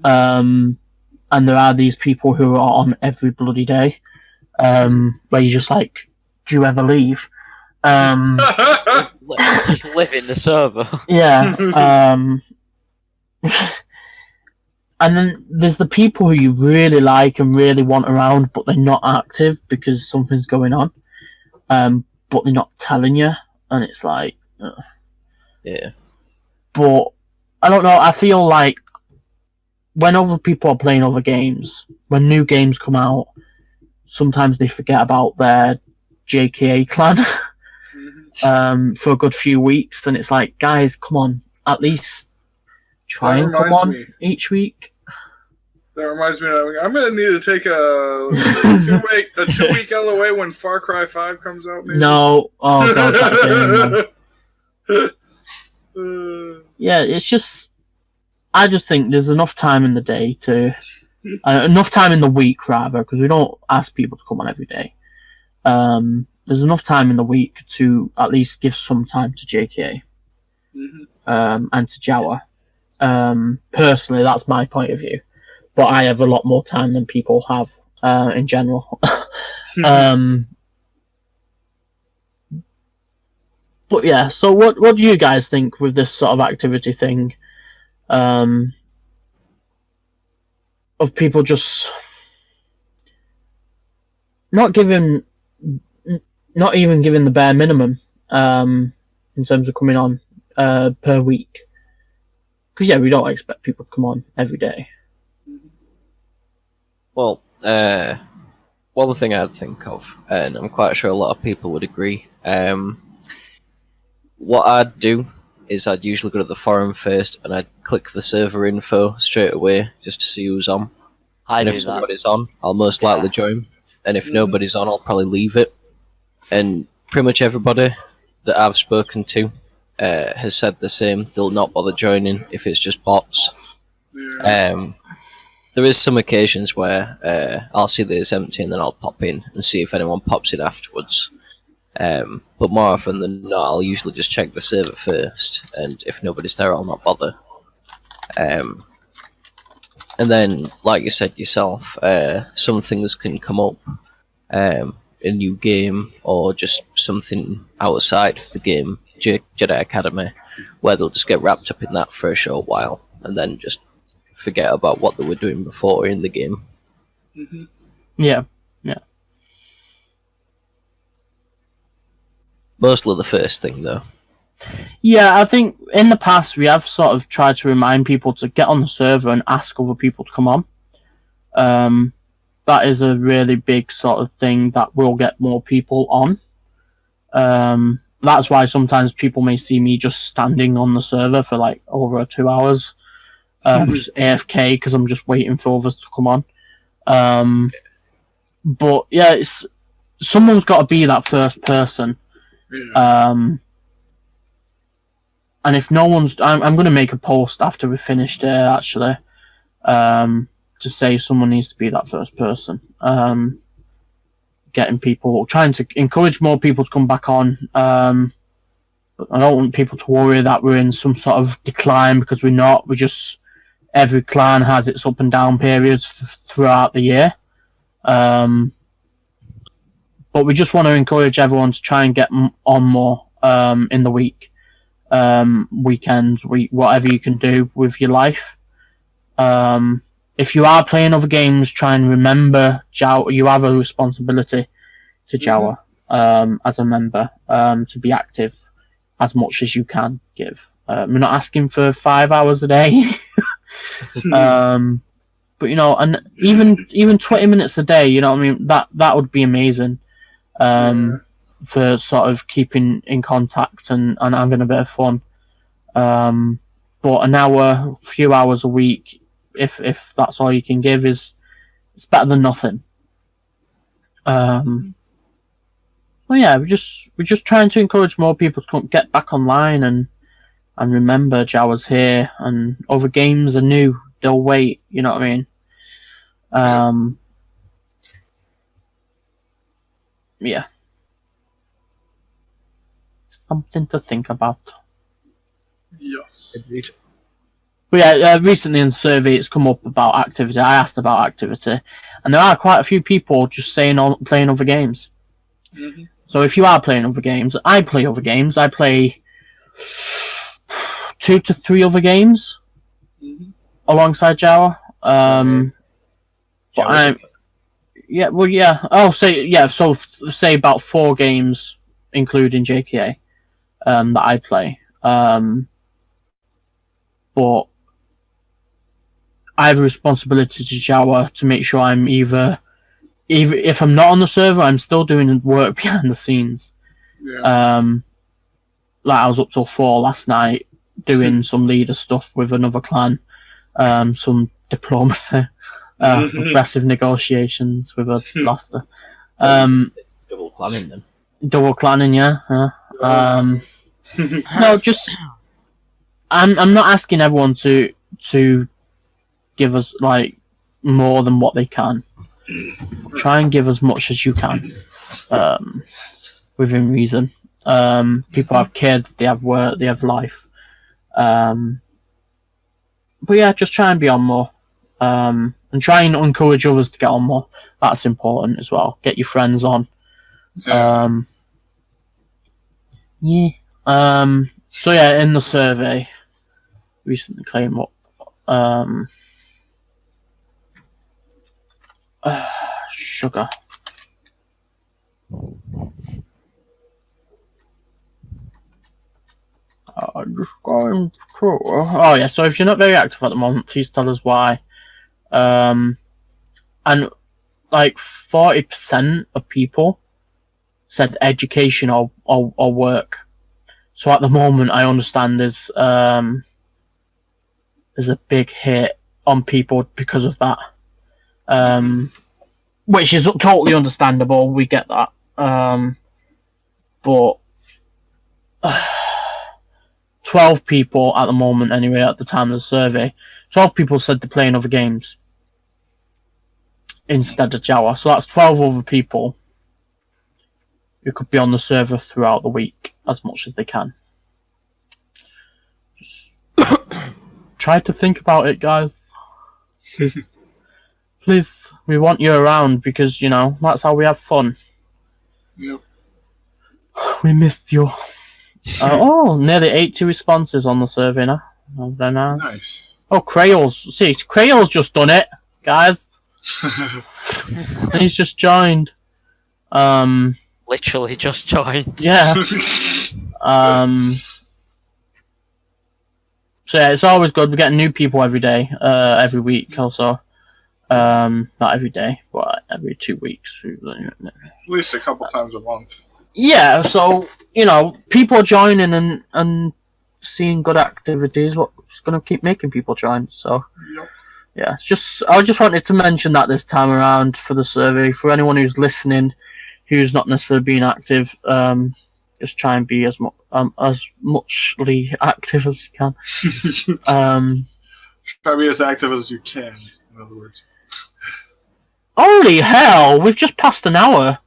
And there are these people who are on every bloody day. Where you're just like, do you ever leave? Just live in the server. Yeah. And then there's the people who you really like and really want around, but they're not active because something's going on. But they're not telling you, and it's like, Yeah. But I don't know. I feel like when other people are playing other games, when new games come out, sometimes they forget about their JKA clan for a good few weeks, and it's like, guys, come on, at least try and come on each week. That reminds me, I'm going to need to take a 2-week LOA when Far Cry 5 comes out. Maybe? No, oh god, that game, man. Yeah, it's just, I just think there's enough time in the day to, enough time in the week rather, because we don't ask people to come on every day. There's enough time in the week to at least give some time to JKA and to JAWA. Personally, that's my point of view, but I have a lot more time than people have in general. But yeah, so what do you guys think with this sort of activity thing? Of people just not even giving the bare minimum in terms of coming on per week. Because yeah, we don't expect people to come on every day. Well, one thing I'd think of, and I'm quite sure a lot of people would agree, what I'd do is I'd usually go to the forum first and I'd click the server info straight away just to see who's on. And if somebody's on, I'll most likely join. And if nobody's on, I'll probably leave it. And pretty much everybody that I've spoken to has said the same. They'll not bother joining if it's just bots. Yeah. There is some occasions where I'll see that it's empty and then I'll pop in and see if anyone pops in afterwards. But more often than not, I'll usually just check the server first, and if nobody's there, I'll not bother. And then, like you said yourself, some things can come up, a new game, or just something outside of the game, Jedi Academy, where they'll just get wrapped up in that for a short while, and then just forget about what they were doing before in the game. Yeah. Mostly the first thing, though. Yeah, I think in the past we have sort of tried to remind people to get on the server and ask other people to come on. That is a really big sort of thing that will get more people on. That's why sometimes people may see me just standing on the server for like over 2 hours, just AFK because I'm just waiting for others to come on. But yeah, someone's got to be that first person. And if no one's, I'm going to make a post after we finished actually, to say someone needs to be that first person. Getting people, trying to encourage more people to come back on. But I don't want people to worry that we're in some sort of decline, because we're not. We just, every clan has its up and down periods throughout the year. But we just want to encourage everyone to try and get on more in the week, weekends, whatever you can do with your life. If you are playing other games, try and remember JAWA. You have a responsibility to JAWA as a member, to be active as much as you can give. We're not asking for 5 hours a day, but you know, and even 20 minutes a day. You know what I mean? That would be amazing. For sort of keeping in contact and having a bit of fun. But an hour, a few hours a week, if that's all you can give, it's better than nothing. Well, yeah, we're just trying to encourage more people to get back online and remember JAWA's here, and other games are new. They'll wait. You know what I mean? Yeah. Something to think about. Yes. Agreed. But yeah, recently in the survey it's come up about activity. I asked about activity, and there are quite a few people just saying playing other games. Mm-hmm. So if you are playing other games, I play other games. I play 2 to 3 other games alongside JAWA. But I'm so say about 4 games, including JKA, that I play. But I have a responsibility to JAWA to make sure I'm either if I'm not on the server, I'm still doing work behind the scenes. Yeah. Like I was up till 4 last night doing some leader stuff with another clan, some diplomacy, aggressive negotiations with a blaster. Double clanning them. Double clanning, yeah. No, just I'm not asking everyone to give us like more than what they can. Try and give as much as you can, within reason. People have kids, they have work, they have life. But yeah, just try and be on more, and try and encourage others to get on more. That's important as well. Get your friends on. So yeah, in the survey recently came up, sugar. Just going through. Oh yeah, so if you're not very active at the moment, please tell us why. And like 40% of people said education or work. So at the moment, I understand there's a big hit on people because of that, which is totally understandable. We get that, but 12 people at the moment, anyway, at the time of the survey, 12 people said they're playing other games instead of JAWA. So that's 12 other people who could be on the server throughout the week as much as they can. Just try to think about it, guys. Please, we want you around because, you know, that's how we have fun. Yep. We missed you. Nearly 80 responses on the survey now. Oh, very nice. Nice. Oh, Crayle's. See, Crayle's just done it, guys. And he's just joined. Literally just joined. Yeah. So yeah, it's always good. We're getting new people every day, every week also. Not every day, but every 2 weeks. At least a couple times a month. Yeah, so, you know, people joining and seeing good activities, what's going to keep making people join. So, Yep. yeah, I just wanted to mention that this time around for the survey. For anyone who's listening, who's not necessarily being active, just try and be as muchly active as you can. Try to be as active as you can. in other words. Holy hell! We've just passed an hour.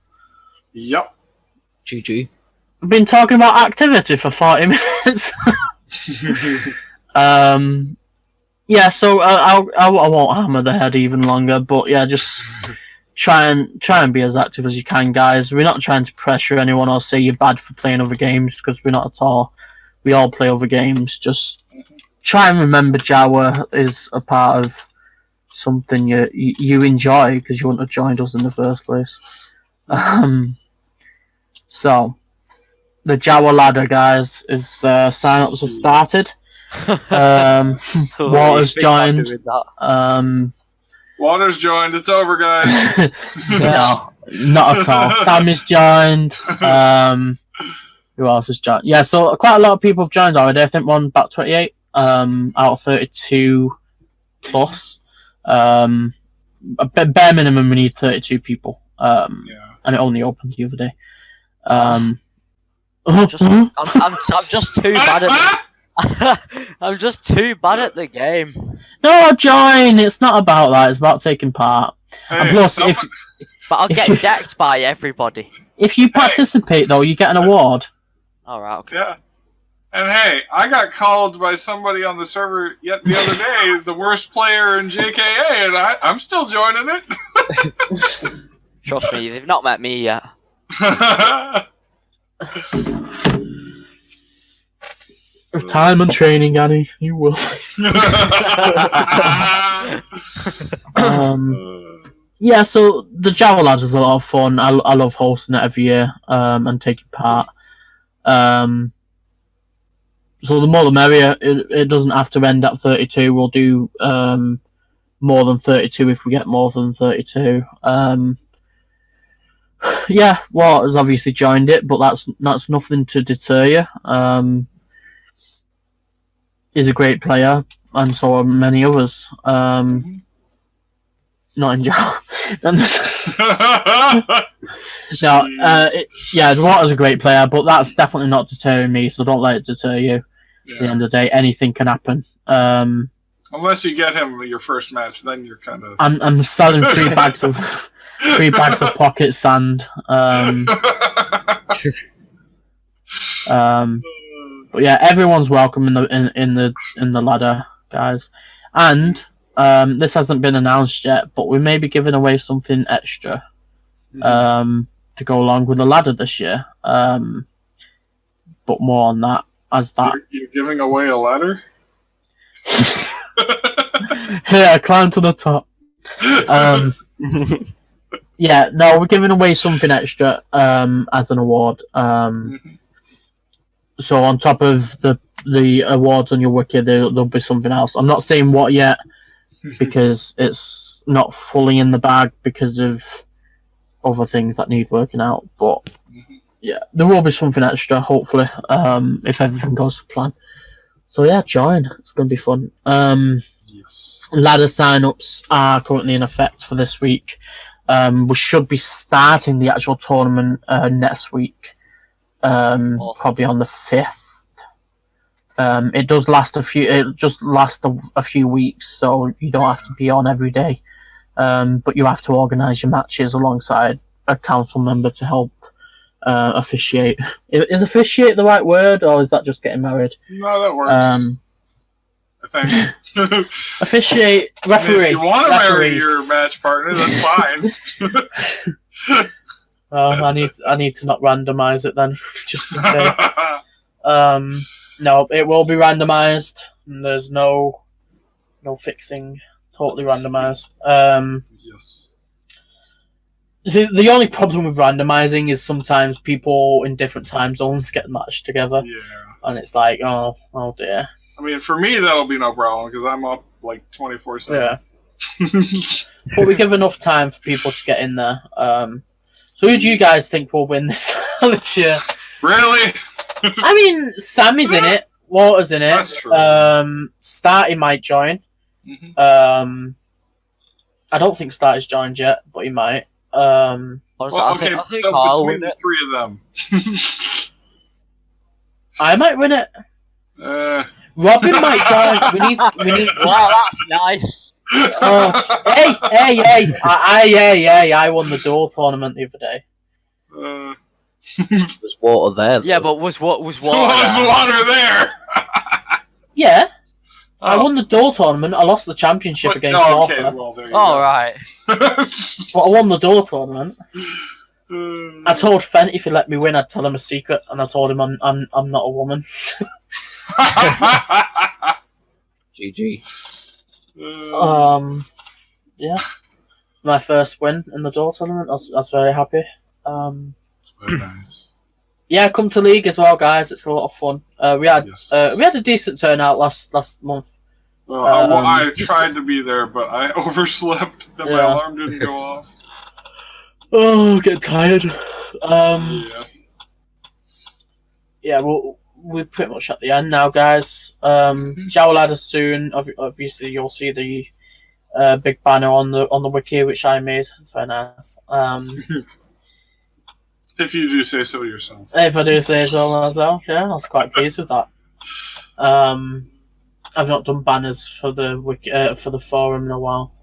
Yep. GG. We've been talking about activity for 40 minutes. Yeah, so I won't hammer the head even longer, but yeah, just try and be as active as you can, guys. We're not trying to pressure anyone or say you're bad for playing other games, because we're not at all. We all play other games. Just try and remember JAWA is a part of something you enjoy, because you wouldn't have joined us in the first place. So the JAWA ladder, guys, is sign-ups have started. Water's joined. Water's joined. It's over, guys. No, not at all. Sam is joined. Who else has joined? Yeah, so quite a lot of people have joined already. I think one about 28 out of 32 plus. A bare minimum, we need 32 people. And it only opened the other day. I'm just too bad at. I'm just too bad at the game. No, join. It's not about that. It's about taking part. Hey, and plus, but I'll get decked by everybody. If you participate, though, you get an award. All right. Okay. Yeah. And hey, I got called by somebody on the server yet the other day the worst player in JKA, and I'm still joining it. Trust me, they've not met me yet. With time and training, Annie, you will. Yeah, so the JAWA Lads is a lot of fun. I love hosting it every year and taking part. So the more the merrier. It doesn't have to end at 32. We'll do more than 32 if we get more than 32. Yeah, Water's obviously joined it, but that's nothing to deter you. He's a great player, and so are many others. Not in JAWA. No, yeah, Water's a great player, but that's definitely not deterring me, so don't let it deter you. Yeah. At the end of the day, anything can happen. Unless you get him your first match, then you're kind of... I'm selling 3 bags of pocket sand. But yeah, everyone's welcome in the ladder, guys. And this hasn't been announced yet, but we may be giving away something extra to go along with the ladder this year. But more on that as that. You're giving away a ladder? Here, climb to the top. Yeah, no, we're giving away something extra as an award. So on top of the awards on your wiki, there'll be something else. I'm not saying what yet because it's not fully in the bag because of other things that need working out. But yeah, there will be something extra, hopefully, if everything goes to plan. So yeah, join. It's going to be fun. Yes. Ladder sign-ups are currently in effect for this week. We should be starting the actual tournament next week. Probably on the 5th. It does last a few weeks, so you don't have to be on every day. But you have to organise your matches alongside a council member to help officiate. Is officiate the right word, or is that just getting married? No, that works. I think. Officiate, referee. If you want to marry your match partner, that's fine. I need to not randomise it then, just in case. No, it will be randomised. There's no fixing. Totally randomised. Yes. The only problem with randomising is sometimes people in different time zones get matched together. Yeah. And it's like, oh dear. I mean, for me, that'll be no problem because I'm up like 24/7. Yeah. But we give enough time for people to get in there. So who do you guys think will win this year? Really? I mean, Sammy's in it. Water's in it. That's true. Starty might join. Mm-hmm. I don't think Starty's joined yet, but he might. Well, okay, I think so I'll between win the it. 3 of them. I might win it. Robin might join. We need. Wow, that's nice. Oh, hey! I won the duel tournament the other day. There's water there. Yeah, though. but was water Was there? water there? Yeah, I won the duel tournament. I lost the championship against Walter. Okay, well, there you All go. right. But I won the duel tournament. I told Fent if he let me win, I'd tell him a secret, and I told him I'm not a woman. GG. Yeah, my first win in the duel tournament. I was very happy. Very nice. Yeah, come to League as well, guys. It's a lot of fun. We had Yes. a decent turnout last month. Well, I tried to be there, but I overslept and my Yeah. alarm didn't go off. Oh, get tired. Yeah. Yeah, we're pretty much at the end now, guys. JAWA ladder soon. Obviously, you'll see the big banner on the wiki, which I made. It's very nice. If you do say so yourself. If I do say so myself, yeah, I was quite pleased with that. I've not done banners for the wiki for the forum in a while.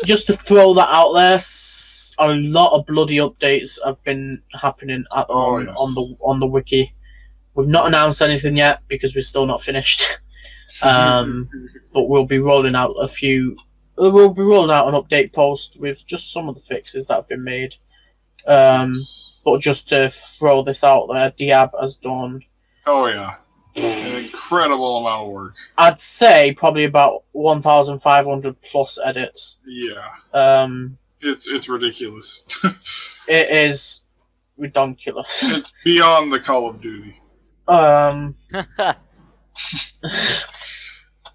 Just to throw that out there, a lot of bloody updates have been happening at the moment on the wiki. We've not announced anything yet because we're still not finished. But we'll be rolling out a few. We'll be rolling out an update post with just some of the fixes that have been made. But just to throw this out there, Diab has done. Oh yeah, an incredible amount of work. I'd say probably about 1,500 plus edits. Yeah. It's ridiculous. It is ridiculous. It's beyond the Call of Duty.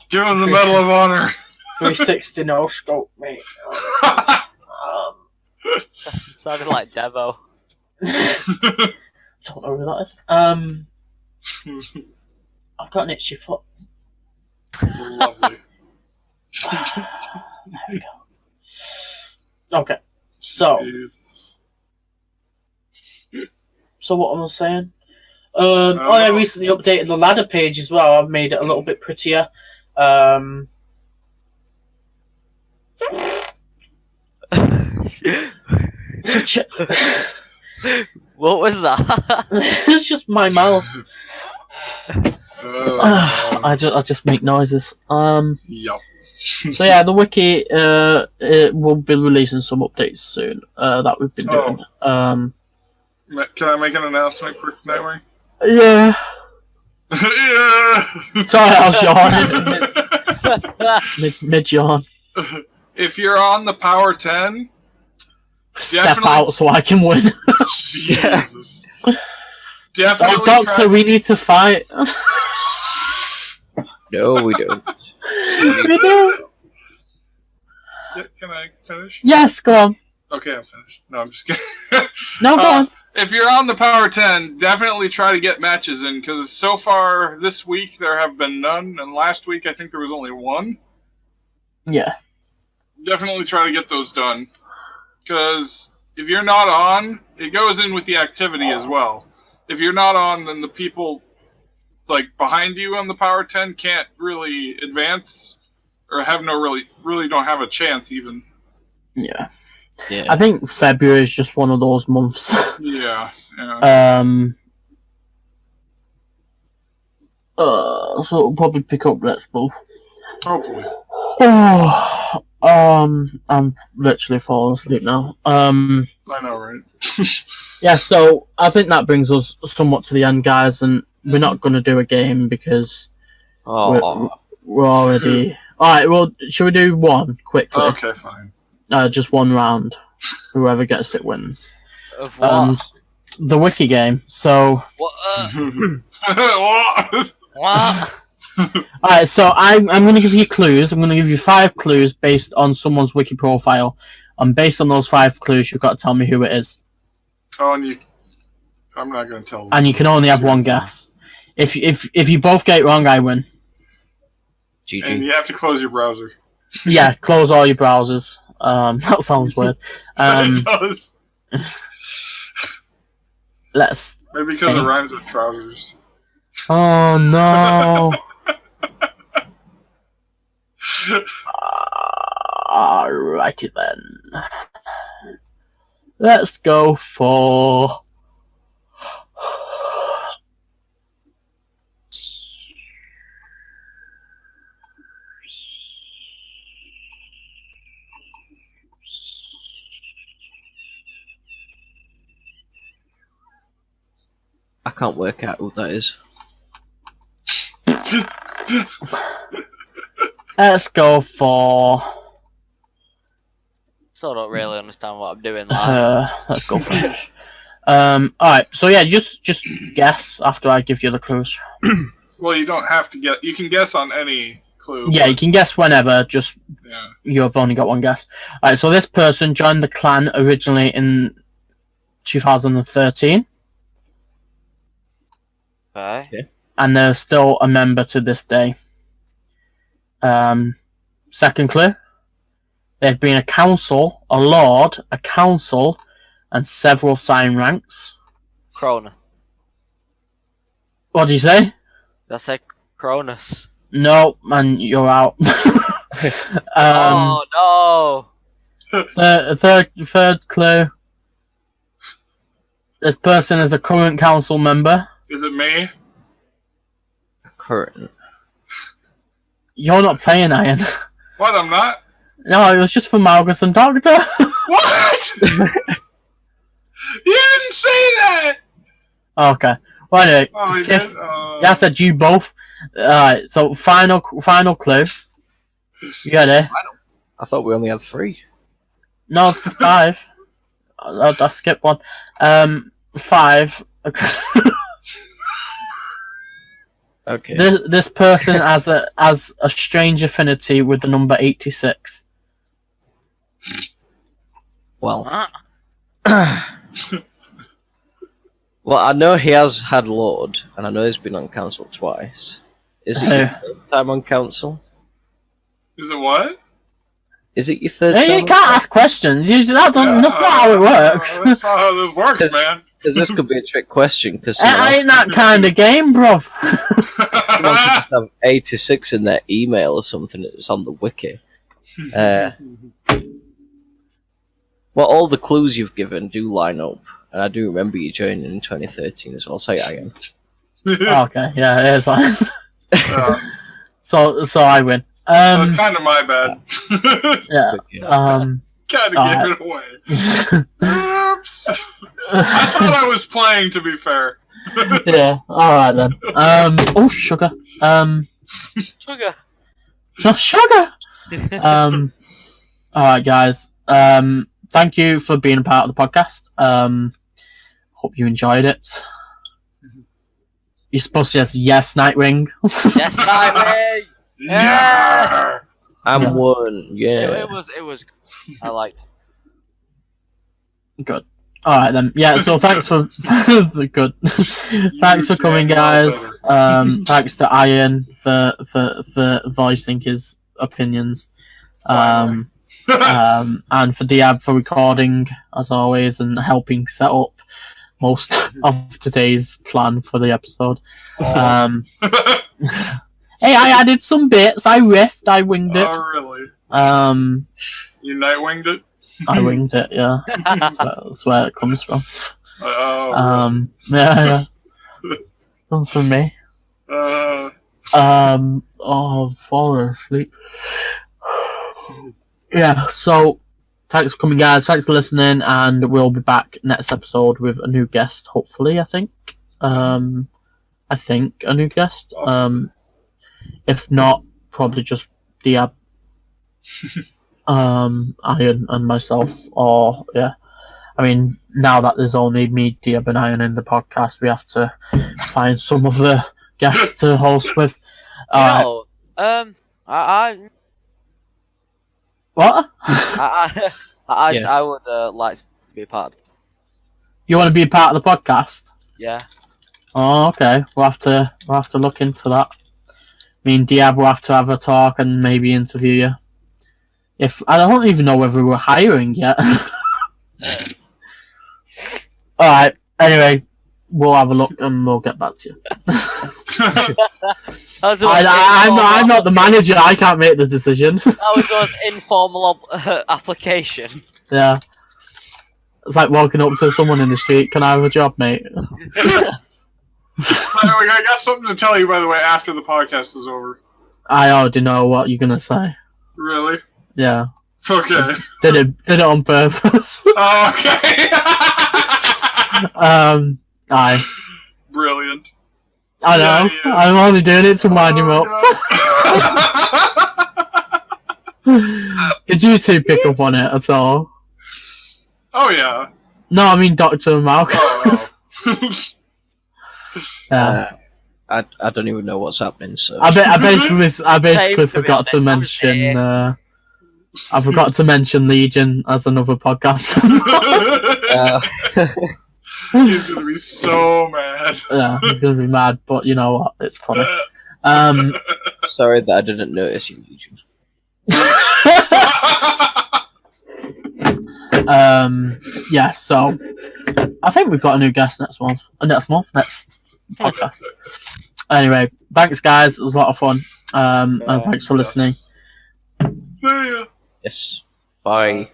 Give him the Medal of Honor. 360 no scope, mate. Sounded like Devo. Don't know who that is. I've got an itchy foot. Lovely. There we go. Okay, so Jesus. what am I saying? I recently updated the ladder page as well. I've made it a little bit prettier. What was that? It's just my mouth. I just make noises. Yup. So yeah, the wiki it will be releasing some updates soon that we've been doing. Can I make an announcement for Nightwing? Yeah. Yeah. Sorry, I was yawning. Mid yawn. If you're on the Power 10, Step definitely- out so I can win. Jesus. Definitely. Oh, Doctor, we need to fight. No, we don't. We do. Can I finish? Yes, go on. Okay, I'm finished. No, I'm just kidding. No, go on. If you're on the Power 10, definitely try to get matches in, because so far this week there have been none, and last week I think there was only one. Yeah. Definitely try to get those done, because if you're not on, it goes in with the activity as well. If you're not on, then the people like behind you on the Power 10 can't really advance, or have really don't have a chance even. Yeah. Yeah. I think February is just one of those months. Yeah. So we'll probably pick up Let's Bull. Hopefully. I'm literally falling asleep now. I know, right? Yeah, so I think that brings us somewhat to the end, guys, and we're not going to do a game because we're already... Alright, well, should we do one quickly? Okay, fine. Just one round. Whoever gets it wins. Of what? The wiki game. So... What? What? Alright, so I'm going to give you clues. I'm going to give you 5 clues based on someone's wiki profile. And based on those 5 clues, you've got to tell me who it is. Oh, and I'm not going to tell. And you can only have one guess. If you both get it wrong, I win. GG. And you have to close your browser. Yeah, close all your browsers. That sounds weird. It does. Let's... Maybe because it rhymes with trousers. Oh no. Alrighty then. Let's go for... I can't work out who that is. Let's go for... Still don't really understand what I'm doing. Like. let's go for it. Alright, so yeah, just guess after I give you the clues. Well, you don't have to guess. You can guess on any clue. Yeah, you can guess whenever, just Yeah. you've only got one guess. Alright, so this person joined the clan originally in 2013, Okay. and they're still a member to this day. Second clue, they've been a council, a lord, a council, and several sign ranks. Krona. What do you say? Did I say Cronus? No, man, you're out. Oh no! Third clue. This person is a current council member. Is it me? Current. You're not playing Iron. What? I'm not. No, it was just for Malgus and TheDoctor. What? You didn't say that. Okay. Well, anyway, Oh, he fifth. did? Yeah, I said you both. Alright, so final clue. You ready? I thought we only had 3. No, 5. I skipped one. 5. Okay. This person has a strange affinity with the number 86. Well, Ah. well, I know he has had Lord, and I know he's been on council twice. Is it your third time on council? Is it what? Is it your third Hey, time? you can't ask questions. That's not how it works. That's not how this works, man. Because this could be a trick question. Because It ain't that kind of game, bruv. someone could just have 86 in their email or something. It's on the wiki. Well, all the clues you've given do line up, and I do remember you joining in 2013 as well. So yeah, I am. Okay, yeah, it is. Uh, So I win. so it's kind of my bad. Yeah. Kind of gave it away. Oops. I thought I was playing, to be fair. Yeah. All right then. Oh, sugar. Sugar. Sugar. All right, guys. Thank you for being a part of the podcast. Hope you enjoyed it. You're supposed to say yes, Nightwing. Yes, Nightwing. Yeah. I'm one. Yeah. It was. I liked. Good. All right then. Yeah. So thanks for good. Thanks for coming, guys. Thanks to Iron for voicing his opinions. And for Diab for recording as always and helping set up most of today's plan for the episode. Hey, I added some bits. I riffed. I winged it. Oh, really? You Nightwinged it? I winged it. Yeah, that's where it comes from. Oh. Yeah. Comes from me. Falling asleep. Yeah. So, thanks for coming, guys. Thanks for listening, and we'll be back next episode with a new guest. Hopefully, I think a new guest. If not, probably just Diab, Iron, and myself. Or yeah, I mean, now that there's only me, Diab, and Iron in the podcast, we have to find some other guests to host with. I What? I would like to be a part. You want to be a part of the podcast? Yeah. Oh, okay. We'll have to look into that. Me and Diab will have to have a talk and maybe interview you. If I don't even know whether we're hiring yet. All right. Anyway, we'll have a look and we'll get back to you. I'm I'm not the manager. I can't make the decision. That was the most informal application. Yeah. It's like walking up to someone in the street. Can I have a job, mate? I got something to tell you, by the way, after the podcast is over. I already know what you're gonna say. Really? Yeah. Okay. Did it on purpose. Oh, okay. Aye. Brilliant. I know. Yeah. I'm only doing it to wind him up. Did you two pick up on it at all? Oh, yeah. No, I mean Dr. Malgus. Yeah. I don't even know what's happening. So I basically forgot to mention. I forgot to mention Legion as another podcast. He's gonna be so mad. Yeah, he's gonna be mad, but you know what? It's funny. sorry that I didn't notice you, Legion. Yeah. So I think we've got a new guest next podcast. Anyway, thanks guys. It was a lot of fun. And thanks for listening. Yeah. Yes. Bye.